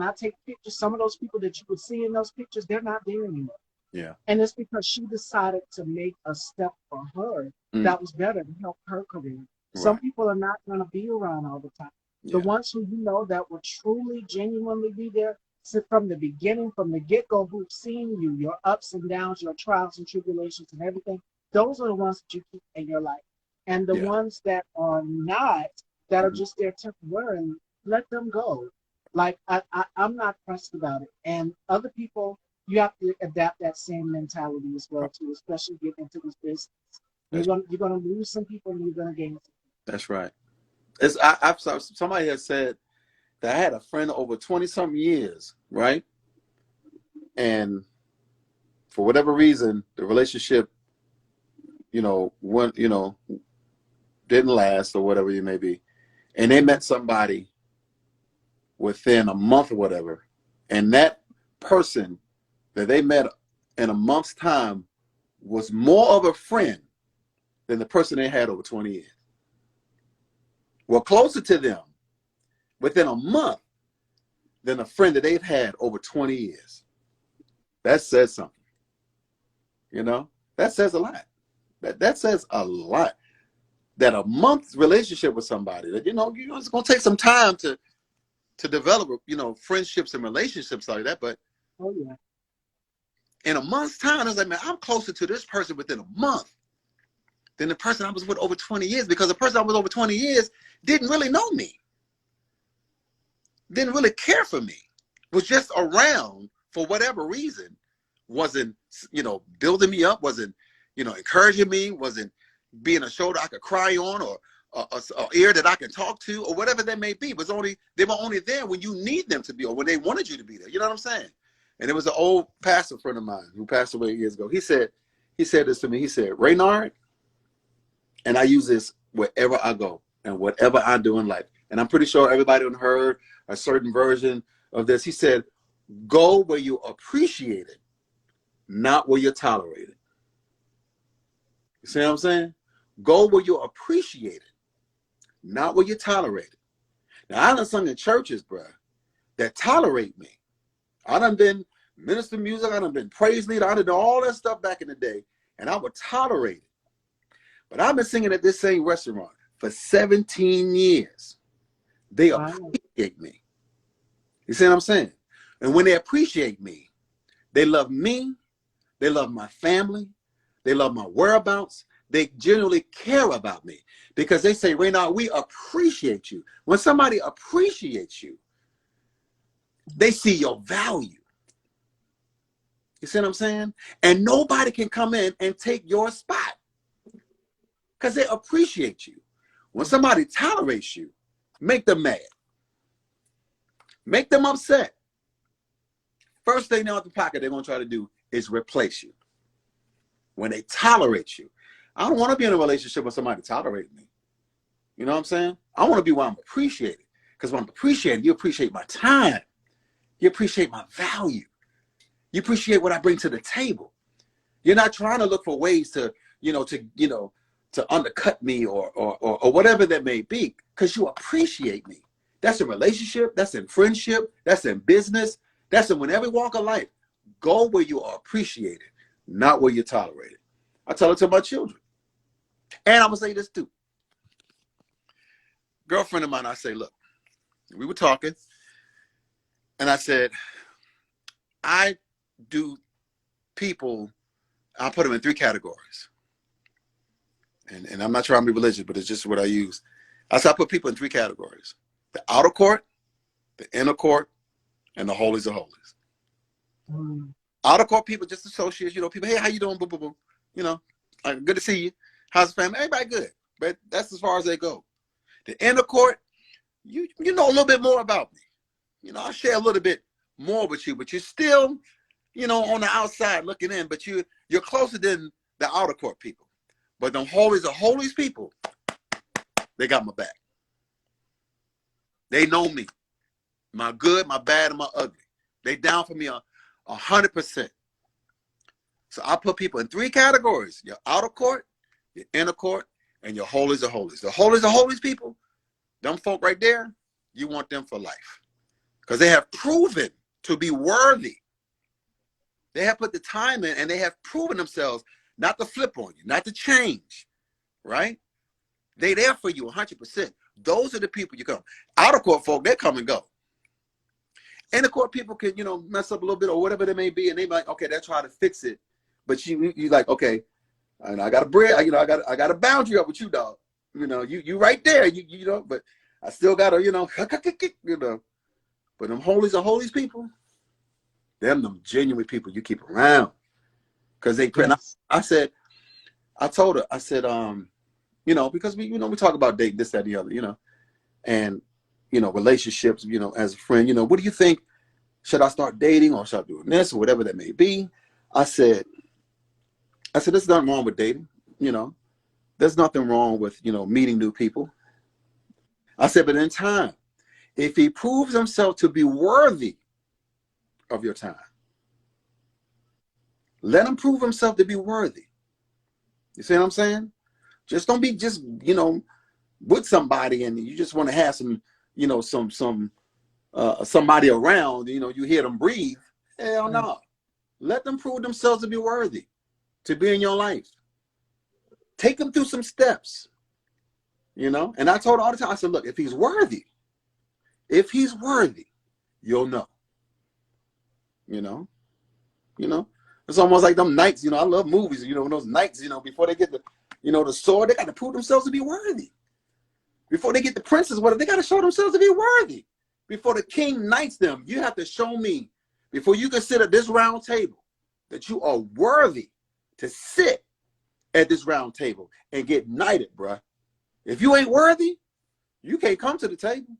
I take pictures, some of those people that you would see in those pictures, they're not there anymore. Yeah. And it's because she decided to make a step for her that was better to help her career. Right. Some people are not going to be around all the time. The ones who you know that will truly, genuinely be there from the beginning, from the get-go, who've seen you, your ups and downs, your trials and tribulations and everything, those are the ones that you keep in your life. And the ones that are not, that are just there temporarily, let them go. Like, I'm not pressed about it. And other people, you have to adapt that same mentality as well, too, especially get into this business. You're gonna lose some people and you're gonna gain some. That's right. Somebody has said that I had a friend over 20-something years, right? And for whatever reason, the relationship, didn't last or whatever it may be. And they met somebody within a month or whatever. And that person that they met in a month's time was more of a friend than the person they had over 20 years. Well, closer to them within a month than a friend that they've had over 20 years. That says something. That says a lot. That says a lot. That a month's relationship with somebody that, it's going to take some time to develop, friendships and relationships like that. But in a month's time, I was like, man, I'm closer to this person within a month than the person I was with over 20 years, because the person I was over 20 years didn't really know me, didn't really care for me, was just around for whatever reason, wasn't, building me up, wasn't, encouraging me, wasn't being a shoulder I could cry on, or a ear that I can talk to, or whatever that may be. They were only there when you need them to be, or when they wanted you to be there. You know what I'm saying? And it was an old pastor friend of mine who passed away years ago. He said this to me. He said, Raynard, and I use this wherever I go and whatever I do in life, and I'm pretty sure everybody heard a certain version of this. He said, go where you appreciate it, not where you're tolerated. You see what I'm saying? Go where you appreciate it, not where you're tolerated. Now, I done sung in churches, bro, that tolerate me. I done been minister music, I done been praise leader, I done done all that stuff back in the day, and I would tolerate it. But I've been singing at this same restaurant for 17 years. They appreciate me. You see what I'm saying? And when they appreciate me, they love me, they love my family, they love my whereabouts, they genuinely care about me, because they say, Raynard, we appreciate you. When somebody appreciates you, they see your value. You see what I'm saying? And nobody can come in and take your spot, because they appreciate you. When somebody tolerates you, make them mad. Make them upset. First thing out the pocket they're going to try to do is replace you. When they tolerate you. I don't want to be in a relationship with somebody tolerating me. You know what I'm saying? I want to be where I'm appreciated. Because when I'm appreciated, you appreciate my time. You appreciate my value. You appreciate what I bring to the table. You're not trying to look for ways to undercut me or whatever that may be, because you appreciate me. That's in relationship, that's in friendship, that's in business, that's in every walk of life. Go where you are appreciated, not where you're tolerated. I tell it to my children. And I'm going to say this too. Girlfriend of mine, I say, look, we were talking, and I said, I do people, I put them in 3 categories. And I'm not trying to be religious, but it's just what I use. I said, I put people in 3 categories: the outer court, the inner court, and the holies of holies. Outer court people, just associates, people, hey, how you doing? Boo, boo, boo. Good to see you. How's the family? Everybody good. But that's as far as they go. The inner court, you know a little bit more about me. I share a little bit more with you, but you're still, on the outside looking in, but you're closer than the outer court people. But the holies of holies people, they got my back. They know me. My good, my bad, and my ugly. They down for me 100%. So I put people in 3 categories: your outer court, your inner court, and your holies of holies. The holies of holies people, them folk right there, you want them for life. Because they have proven to be worthy. They have put the time in, and they have proven themselves not to flip on you, not to change, right? They there for you 100%. Those are the people you come. Outer court folk, they come and go. Inner court people can, mess up a little bit or whatever they may be, and they like, okay, they're trying to fix it. But you like, okay, and I got a bread, I got a boundary up with you, dog. You right there, but I still got to, But them holies are holies people, them genuine people you keep around. Because they print. Yes. I told her, I said, because we talk about dating, this, that, and the other, and, relationships, as a friend, what do you think? Should I start dating or should I do this or whatever that may be? I said, there's nothing wrong with dating. There's nothing wrong with, meeting new people. I said, but in time, if he proves himself to be worthy of your time, let him prove himself to be worthy. You see what I'm saying? Just don't be with somebody and you just want to have some, somebody around, you hear them breathe. Hell no. Let them prove themselves to be worthy, to be in your life. Take them through some steps, And I told her all the time, I said, look, if he's worthy, you'll know. It's almost like them knights, I love movies, when those knights, before they get the sword, they got to prove themselves to be worthy. Before they get the princes, they got to show themselves to be worthy. Before the king knights them, you have to show me, before you can sit at this round table, that you are worthy to sit at this round table and get knighted, bruh. If you ain't worthy, you can't come to the table.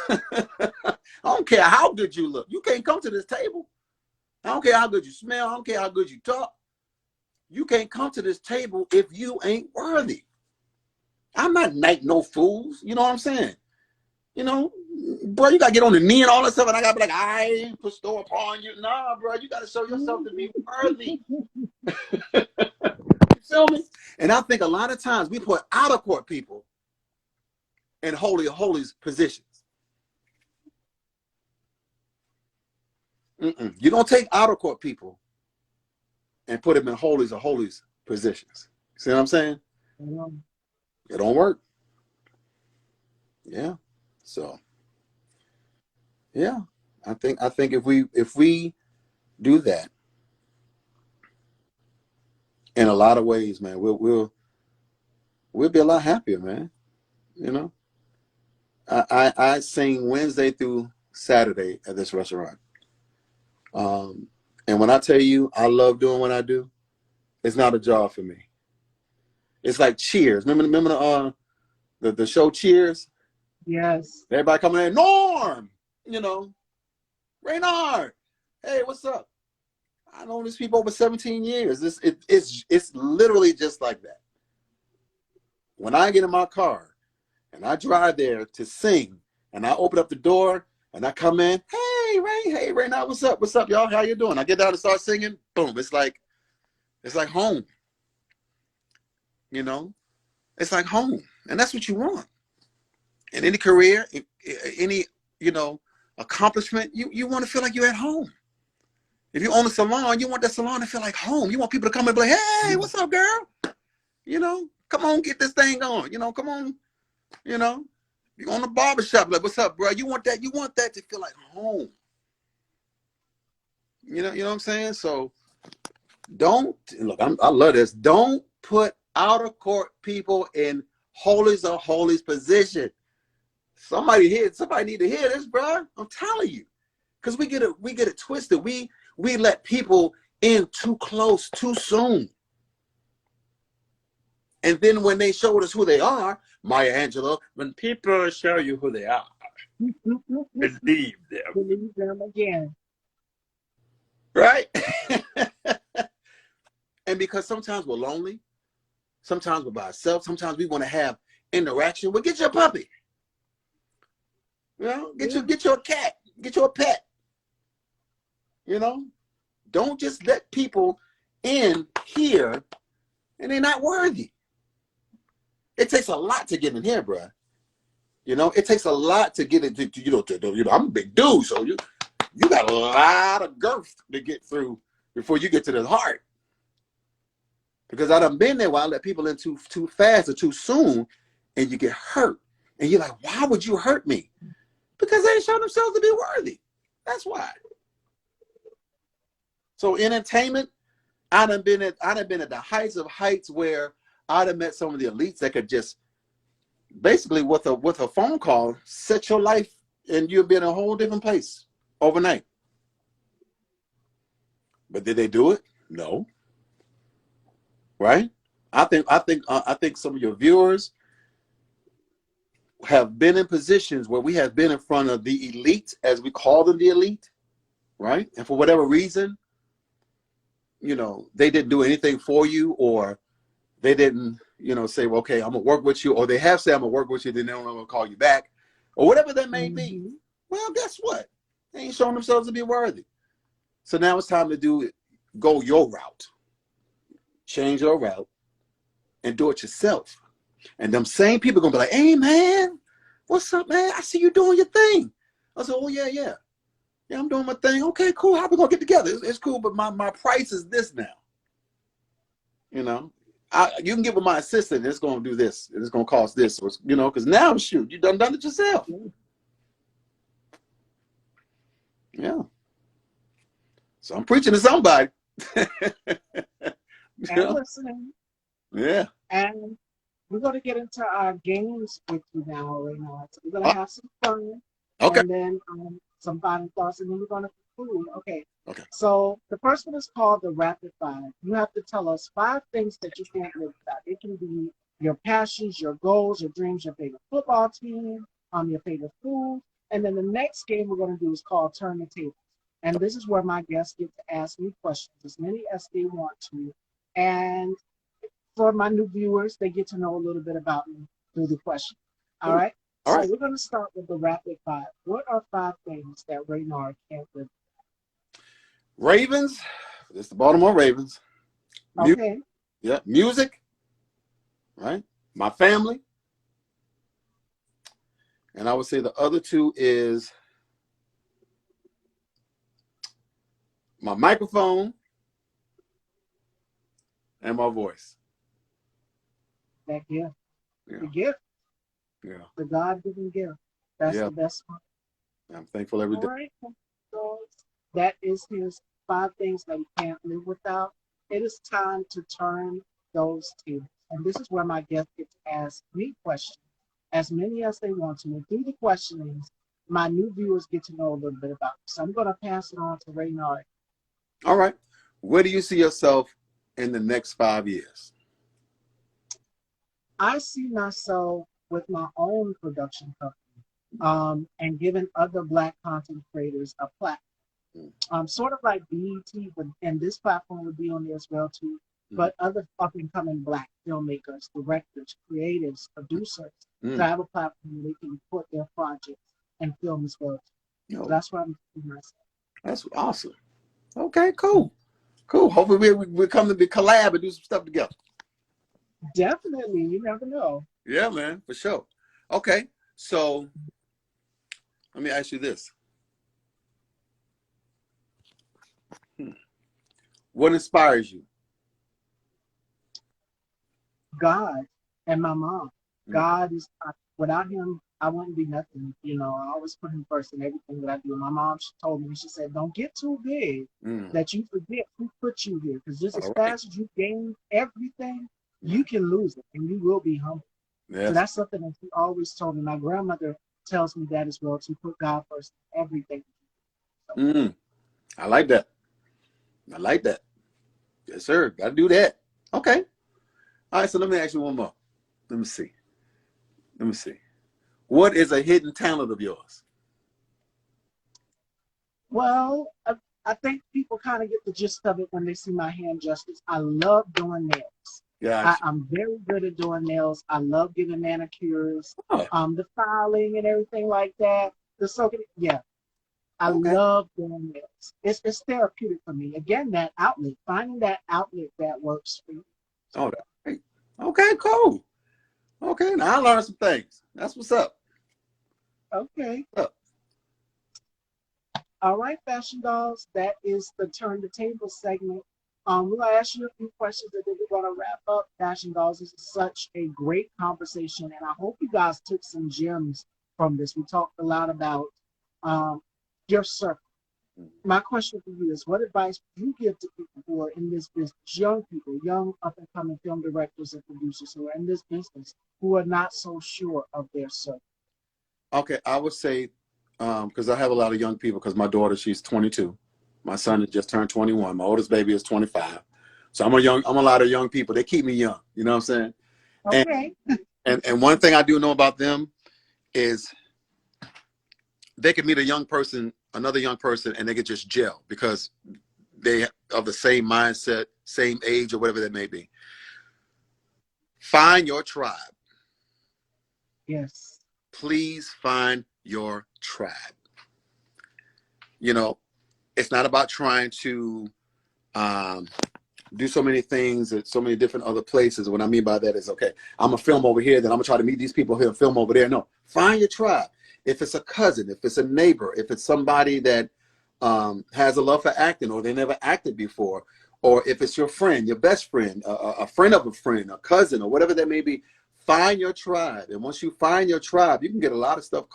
I don't care how good you look. You can't come to this table. I don't care how good you smell. I don't care how good you talk. You can't come to this table if you ain't worthy. I'm not knight no fools. You know what I'm saying? Bro, you got to get on the knee and all that stuff, and I got to be like, I bestow upon you. Nah, bro, you got to show yourself to be worthy. You feel me? And I think a lot of times we put outer court people in holy of holies positions. You don't take outer court people and put them in holies of holies positions. See what I'm saying? It don't work. Yeah. So, yeah, I think if we do that, in a lot of ways, man, we'll be a lot happier, man. I sing Wednesday through Saturday at this restaurant. And when I tell you I love doing what I do, it's not a job for me. It's like Cheers. Remember the show Cheers? Yes. Everybody coming in, Norm, Raynard. Hey, what's up? I know these people over 17 years. It's literally just like that. When I get in my car and I drive there to sing and I open up the door and I come in, hey, Raynard, what's up? What's up, y'all? How you doing? I get down and start singing. Boom. It's like home. It's like home. And that's what you want. In any career, any, accomplishment, you want to feel like you're at home. If you own a salon, you want that salon to feel like home. You want people to come and be like, hey, what's up, girl? You know, come on, get this thing on. You know, come on. You know, you own a barbershop, like, what's up, bro? You want that to feel like home. You know what I'm saying? So don't look. I love this. Don't put out of court people in holies or holies position. Somebody need to hear this, bro. I'm telling you, because we get it twisted. We let people in too close, too soon, and then when they showed us who they are, Maya Angelou, when people show you who they are, believe them. Believe them again. Right? And because sometimes we're lonely, sometimes we're by ourselves, sometimes we want to have interaction. Well, get your puppy. You know, get your cat, get your pet. You know, don't just let people in here and they're not worthy. It takes a lot to get in here, bro. You know, it takes a lot to get into. I'm a big dude, so you got a lot of girth to get through before you get to the heart. Because I done been there where I let people in too fast or too soon, and you get hurt. And you're like, why would you hurt me? Because they ain't shown themselves to be worthy. That's why. So entertainment, I done been at the heights of heights where I done met some of the elites that could just basically with a phone call set your life and you'll be in a whole different place overnight. But did they do it? No. Right? I think some of your viewers have been in positions where we have been in front of the elite, as we call them, the elite, right? And for whatever reason, you know, they didn't do anything for you, or they didn't, you know, say, well, okay, I'm gonna work with you, or they have said I'm gonna work with you, then they don't want to call you back, or whatever that may be. Well, guess what? They ain't showing themselves to be worthy. So now it's time to go your route. Change your route and do it yourself. And them same people gonna be like, hey man, what's up, man? I see you doing your thing. I said, oh yeah, I'm doing my thing. Okay, cool. How we gonna get together? It's cool, but my price is this now. You know, you can give with my assistant. It's gonna do this. It's gonna cost this. You know, because now shoot, you done it yourself. Yeah. So I'm preaching to somebody. And listening. Yeah. And we're going to get into our games with you now, Raynard. So we're going to have some fun. Okay. And then some final thoughts, and then we're going to conclude. Okay. Okay. So the first one is called the Rapid Five. You have to tell us 5 things that you can't live without. It can be your passions, your goals, your dreams, your favorite football team, your favorite food. And then the next game we're going to do is called Turn the Tables. And this is where my guests get to ask me questions, as many as they want to. And for my new viewers, they get to know a little bit about me through the question. All right? All right. So we're going to start with the Rapid Five. What are 5 things that Raynard can't live without? Ravens. It's the Baltimore Ravens. Okay. Yeah. Music. Right. My family. And I would say the other 2 is my microphone and my voice. That gift. Yeah. The gift. Yeah. The God-given gift. That's the best one. I'm thankful every day. All right. So that is his 5 things that he can't live without. It is time to turn those tables. And this is where my guests get to ask me questions, as many as they want to. And through the questionings, my new viewers get to know a little bit about it. So I'm going to pass it on to Raynard. All right. Where do you see yourself in the next 5 years? I see myself with my own production company and giving other Black content creators a platform. Sort of like BET, and this platform would be on there as well too. But other up-and-coming Black filmmakers, directors, creatives, producers, to have a platform where they can put their projects and film as well. So that's what I'm doing myself. That's awesome. Okay, cool. Hopefully we come to be collab and do some stuff together. Definitely. You never know. Yeah, man, for sure. Okay, so let me ask you this. What inspires you? God and my mom. Mm. God is without him, I wouldn't be nothing. I always put him first in everything that I do. My mom, she told me, she said, "Don't get too big Mm. that you forget who put you here. Because just as All right. fast as you gain everything, Mm. you can lose it, and you will be humble." So Yes. that's something that she always told me. My grandmother tells me that as well, to put God first in everything. So, Mm. I like that. I like that. Yes, sir. Got to do that. Okay. All right. So let me ask you one more. Let me see. Let me see. What is a hidden talent of yours? well, I think people kind of get the gist of it when they see my hand gestures. I love doing nails. Gotcha. I'm very good at doing nails. I love getting manicures, Oh, the filing and everything like that. The soaking, yeah, I okay. love doing nails. It's therapeutic for me. Again, that outlet, finding that outlet that works for you. Oh, that's great. Okay, cool. Okay, now I learned some things. That's what's up. Okay. What's up? All right, fashion dolls. That is the turn the table segment. We'll ask you a few questions and then we're going to wrap up. Fashion dolls, this is such a great conversation, and I hope you guys took some gems from this. We talked a lot about um, your circle. My question for you is, what advice would you give to people who are in this business, young people, young up and coming film directors and producers who are in this business, who are not so sure of their circle? Okay, I would say, because I have a lot of young people, because my daughter, she's 22. My son has just turned 21. My oldest baby is 25. So I'm a lot of young people. They keep me young. You know what I'm saying? And Okay. and one thing I do know about them is they can meet a young person, another young person, and they can just gel because they of the same mindset, same age, or whatever that may be. Find your tribe. Yes. Please find your tribe. You know, it's not about trying to um, do so many things at so many different other places. What I mean by that is, okay, I'm gonna film over here, then I'm gonna try to meet these people here and film over there. No, find your tribe. If it's a cousin, if it's a neighbor, if it's somebody that has a love for acting or they never acted before, or if it's your friend, your best friend, a friend of a friend, a cousin, or whatever that may be, find your tribe. And once you find your tribe, you can get a lot of stuff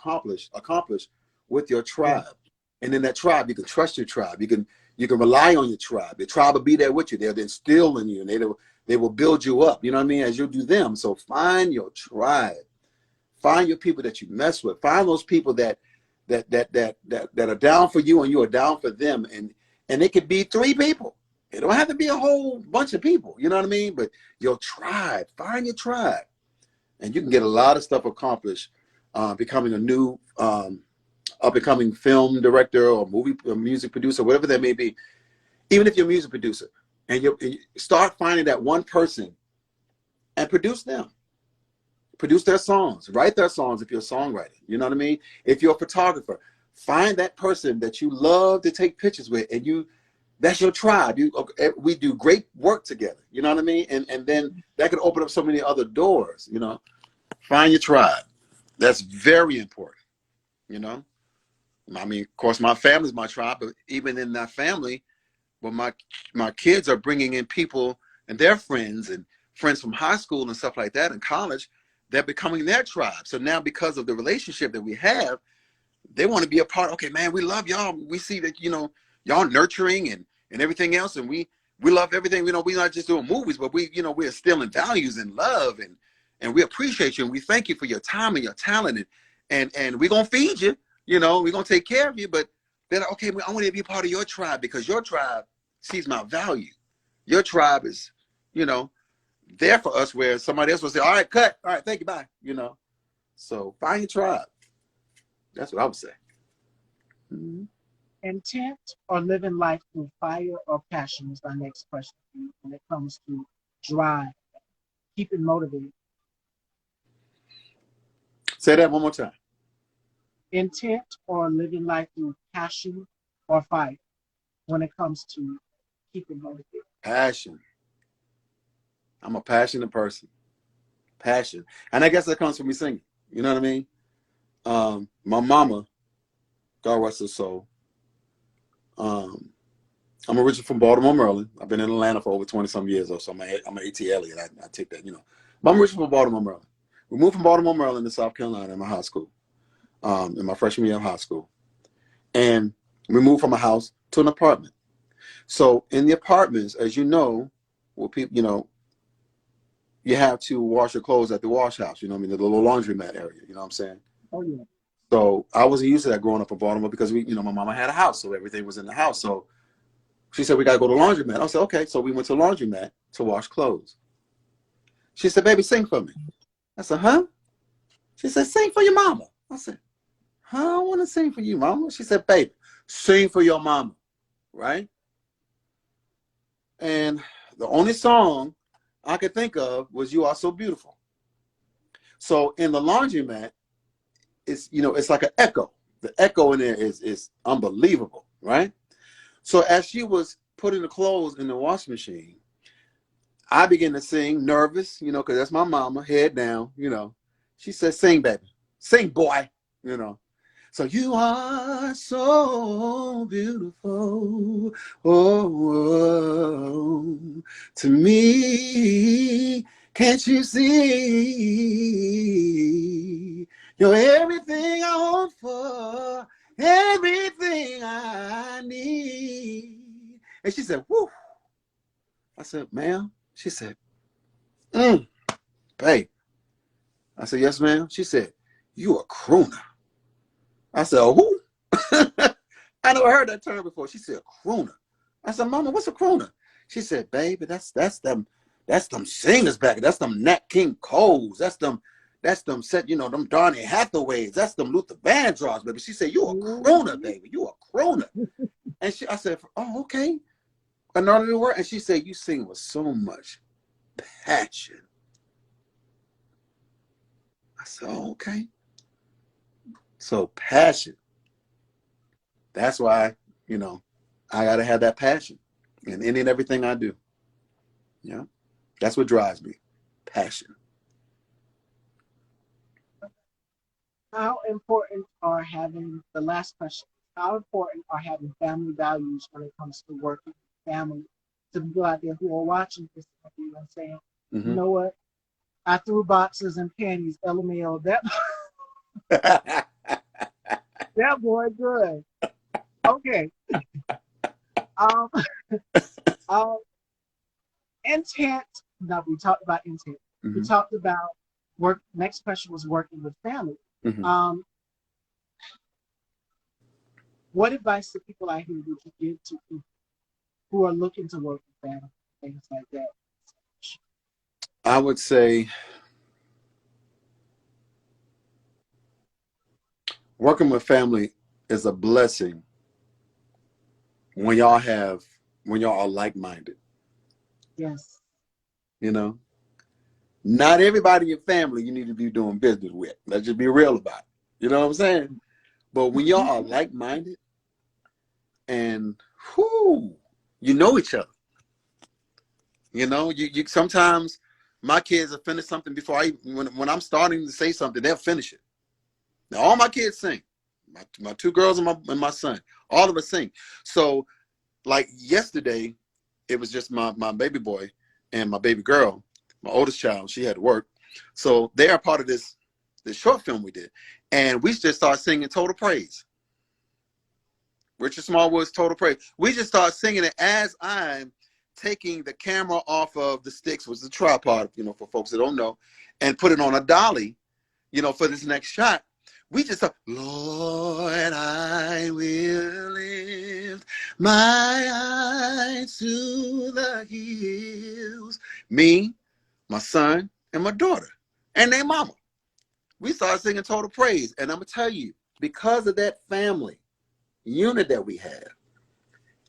accomplished with your Yeah. tribe. And in that tribe, you can trust your tribe. You can rely on your tribe. Your tribe will be there with you. They'll instill in you, and they will build you up. You know what I mean? As you do them. So find your tribe. Find your people that you mess with. Find those people that are down for you and you are down for them. And it could be 3 people. It don't have to be a whole bunch of people. You know what I mean? But your tribe. Find your tribe, and you can get a lot of stuff accomplished. Becoming a new up and coming film director or movie or music producer, whatever that may be. Even if you're a music producer, and you start finding that one person and produce them, produce their songs, write their songs if you're a songwriter. You know what I mean? If you're a photographer, find that person that you love to take pictures with, and that's your tribe. We do great work together. You know what I mean? And then that could open up so many other doors. Find your tribe. That's very important. You know, I mean, of course, my family's my tribe, but even in that family, well, my kids are bringing in people and their friends and friends from high school and stuff like that and college. They're becoming their tribe. So now, because of the relationship that we have, they want to be a part. Okay, man, we love y'all. We see that y'all nurturing and everything else, and we love everything. We're not just doing movies, but we're instilling values and love, and we appreciate you and we thank you for your time and your talent, and we're gonna feed you. We're gonna take care of you, but then okay, I want to be a part of your tribe because your tribe sees my value. Your tribe is, you know, there for us where somebody else will say, all right, cut. All right, thank you, bye. So find your tribe. That's what I would say. Mm-hmm. Intent or living life through fire or passion is our next question for you when it comes to drive, keeping motivated. Say that one more time. Intent or living life through passion or fire when it comes to keeping motivated. Passion. I'm a passionate person. Passion. And I guess that comes from me singing. You know what I mean? My mama, God rest her soul, I'm originally from Baltimore, Maryland. I've been in Atlanta for over 20 some years, though, so I'm an AT Elliott. I take that, you know. But I'm originally from Baltimore, Maryland. We moved from Baltimore, Maryland to South Carolina in my high school, in my freshman year of high school. And we moved from a house to an apartment. So in the apartments, as you know, well, people, you know, you have to wash your clothes at the wash house, you know what I mean, the little laundromat area, you know what I'm saying? Oh, yeah. So I wasn't used to that growing up in Baltimore because we, you know, my mama had a house, so everything was in the house. So she said, we got to go to the laundromat. I said, okay. So we went to the laundromat to wash clothes. She said, baby, sing for me. I said, huh? She said, sing for your mama. I said, huh? I want to sing for you, mama. She said, baby, sing for your mama, right? And the only song I could think of was You Are So Beautiful. So in the laundromat, it's, you know, it's like an echo. The echo in there is unbelievable, right? So as she was putting the clothes in the washing machine, I began to sing, nervous, you know, because that's my mama, head down, you know. She said, sing, baby. Sing, boy, you know. So you are so beautiful, oh, to me. Can't you see? You're everything I hope for, everything I need. And she said, whoo. I said, ma'am. She said, babe. I said, yes, ma'am. She said, you a crooner. I said, oh, who? I never heard that term before. She said, crooner. I said, mama, what's a crooner? She said, baby, that's them singers back. That's them Nat King Coles. That's them set, you know, them Donny Hathaways. That's them Luther Vandross, baby. She said, you a crooner, baby. You a crooner. And I said, oh, okay. Another word. And she said, you sing with so much passion. I said, oh, okay. So passion. That's why, you know, I got to have that passion in any and everything I do. Yeah. That's what drives me. Passion. How important are having, the last question, how important are having family values when it comes to working with family? To people out there who are watching this, you know, saying, you know what? I threw boxes and panties, LMAO. That boy good. Okay. Um, intent. No, we talked about intent. We talked about work. Next question was working with family. What advice do people out here would you give to people who are looking to work with family, things like that? I would say working with family is a blessing when y'all are like-minded. Yes. You know, not everybody in your family you need to be doing business with. Let's just be real about it. You know what I'm saying? But when y'all are like-minded and you know each other. You know, you sometimes my kids will finish something before when I'm starting to say something, they'll finish it. Now all my kids sing. My two girls and my son, all of us sing. So like yesterday, it was just my baby boy and my baby girl, my oldest child. She had to work, so they are part of this short film we did, and we just started singing Total Praise. Richard Smallwood's Total Praise. We just started singing it as I'm taking the camera off of the sticks, was the tripod, you know, for folks that don't know, and put it on a dolly, you know, for this next shot. We just thought, Lord, I will lift my eyes to the hills. Me, my son, and my daughter, and their mama. We started singing Total Praise. And I'm going to tell you, because of that family unit that we have,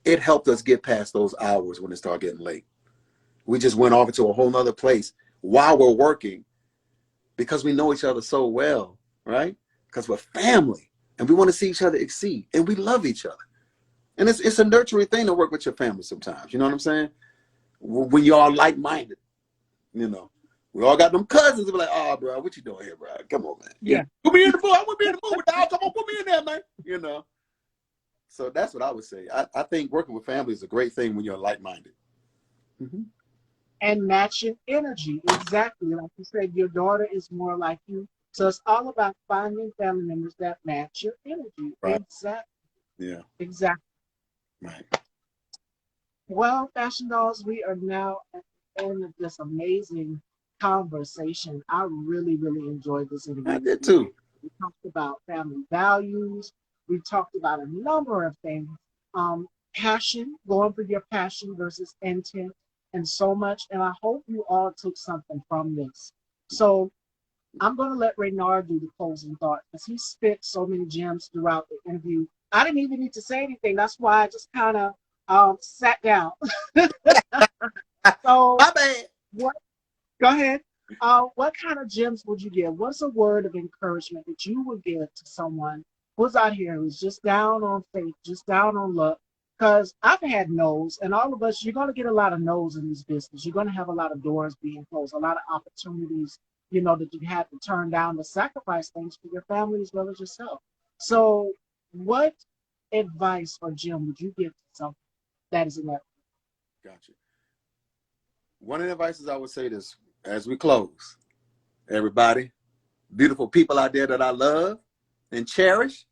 it helped us get past those hours when it started getting late. We just went off into a whole nother place while we're working because we know each other so well, right? Because we're family and we want to see each other exceed and we love each other. And it's a nurturing thing to work with your family sometimes. You know what I'm saying? When you're all like-minded, you know. We all got them cousins that be like, oh, bro, what you doing here, bro? Come on, man. Yeah. Put me in the movie. I want to be in the movie, dog. Come on, put me in there, man. You know. So that's what I would say. I think working with family is a great thing when you're like-minded. Mm-hmm. And matching energy. Exactly. Like you said, your daughter is more like you. So it's all about finding family members that match your energy. Right. Exactly. Yeah. Exactly. Right. Well, Fashion Dolls, we are now at the end of this amazing conversation. I really, really enjoyed this I interview with did you. too. We talked about family values. We talked about a number of things. Passion, going for your passion versus intent, and so much. And I hope you all took something from this. So I'm going to let Raynard do the closing thought because he spit so many gems throughout the interview. I didn't even need to say anything. That's why I just kind of sat down. So, My bad. what? Go ahead. What kind of gems would you give? What's a word of encouragement that you would give to someone who's out here who's just down on faith, just down on luck? Because I've had no's, and all of us, you're going to get a lot of no's in this business. You're going to have a lot of doors being closed, a lot of opportunities, that you had to turn down to sacrifice things for your family as well as yourself. So, what advice or gem would you give to someone that is in that? Gotcha. One of the advices I would say this as we close, everybody, beautiful people out there that I love and cherish,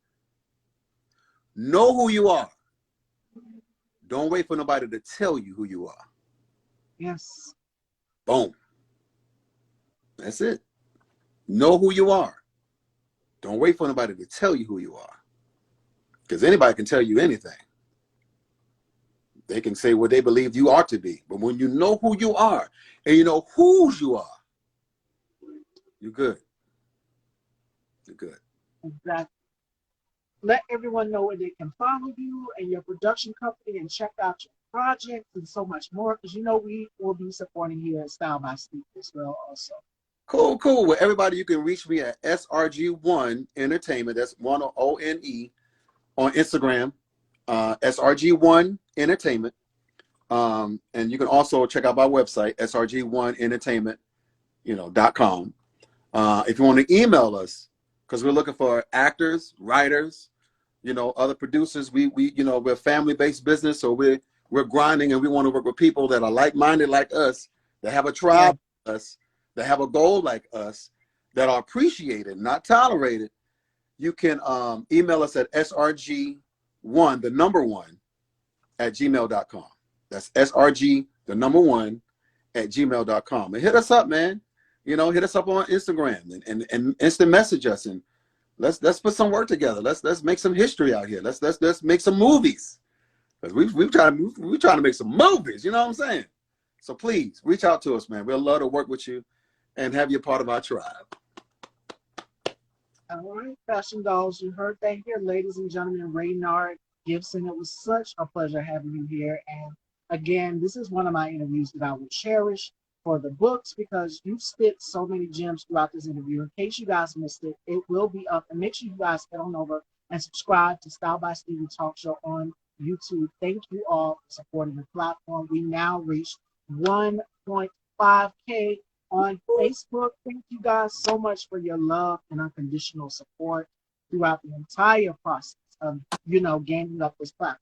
know who you are. Don't wait for nobody to tell you who you are. Yes. Boom. That's it. Know who you are. Don't wait for nobody to tell you who you are. Because anybody can tell you anything. They can say what they believe you are to be. But when you know who you are and you know whose you are, you're good. You're good. Exactly. Let everyone know where they can follow you and your production company and check out your projects and so much more because we will be supporting here at Style by Steve as well also. Cool, cool. Well, everybody, you can reach me at SRG1 Entertainment. That's one ONE on Instagram. SRG1 Entertainment. And you can also check out my website, srg1entertainment.com. If you want to email us, because we're looking for actors, writers, other producers. We're a family-based business, so we're grinding, and we want to work with people that are like-minded like us, that have a tribe like us, that have a goal like us, that are appreciated, not tolerated. You can email us at srg1, the number one, at gmail.com. That's srg, the number one, at gmail.com. And hit us up, man. Hit us up on Instagram and instant message us, and let's put some work together. Let's make some history out here. Let's make some movies. Because we trying to make some movies, you know what I'm saying? So please reach out to us, man. We'd love to work with you and have you part of our tribe. All right, Fashion Dolls, you heard that here, ladies and gentlemen, Raynard Gibson. It was such a pleasure having you here. And again, this is one of my interviews that I will cherish for the books because you spit so many gems throughout this interview. In case you guys missed it, it will be up. And make sure you guys head on over and subscribe to Style by Stevie Talk Show on YouTube. Thank you all for supporting the platform. We now reached 1.5K on Facebook. Thank you guys so much for your love and unconditional support throughout the entire process of, gaining up this platform.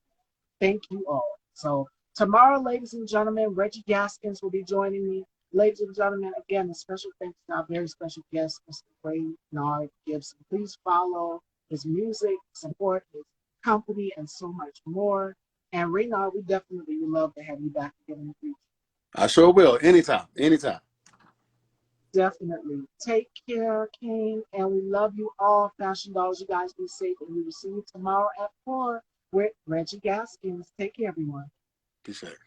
Thank you all. So tomorrow, ladies and gentlemen, Reggie Gaskins will be joining me. Ladies and gentlemen, again, a special thanks to our very special guest, Mr. Raynard Gibson. Please follow his music, support his company, and so much more. And Raynard, we definitely would love to have you back again in the future. I sure will. Anytime. Definitely. Take care, King. And we love you all, Fashion Dolls. You guys be safe. And we will see you tomorrow at 4 with Reggie Gaskins. Take care, everyone. Appreciate it.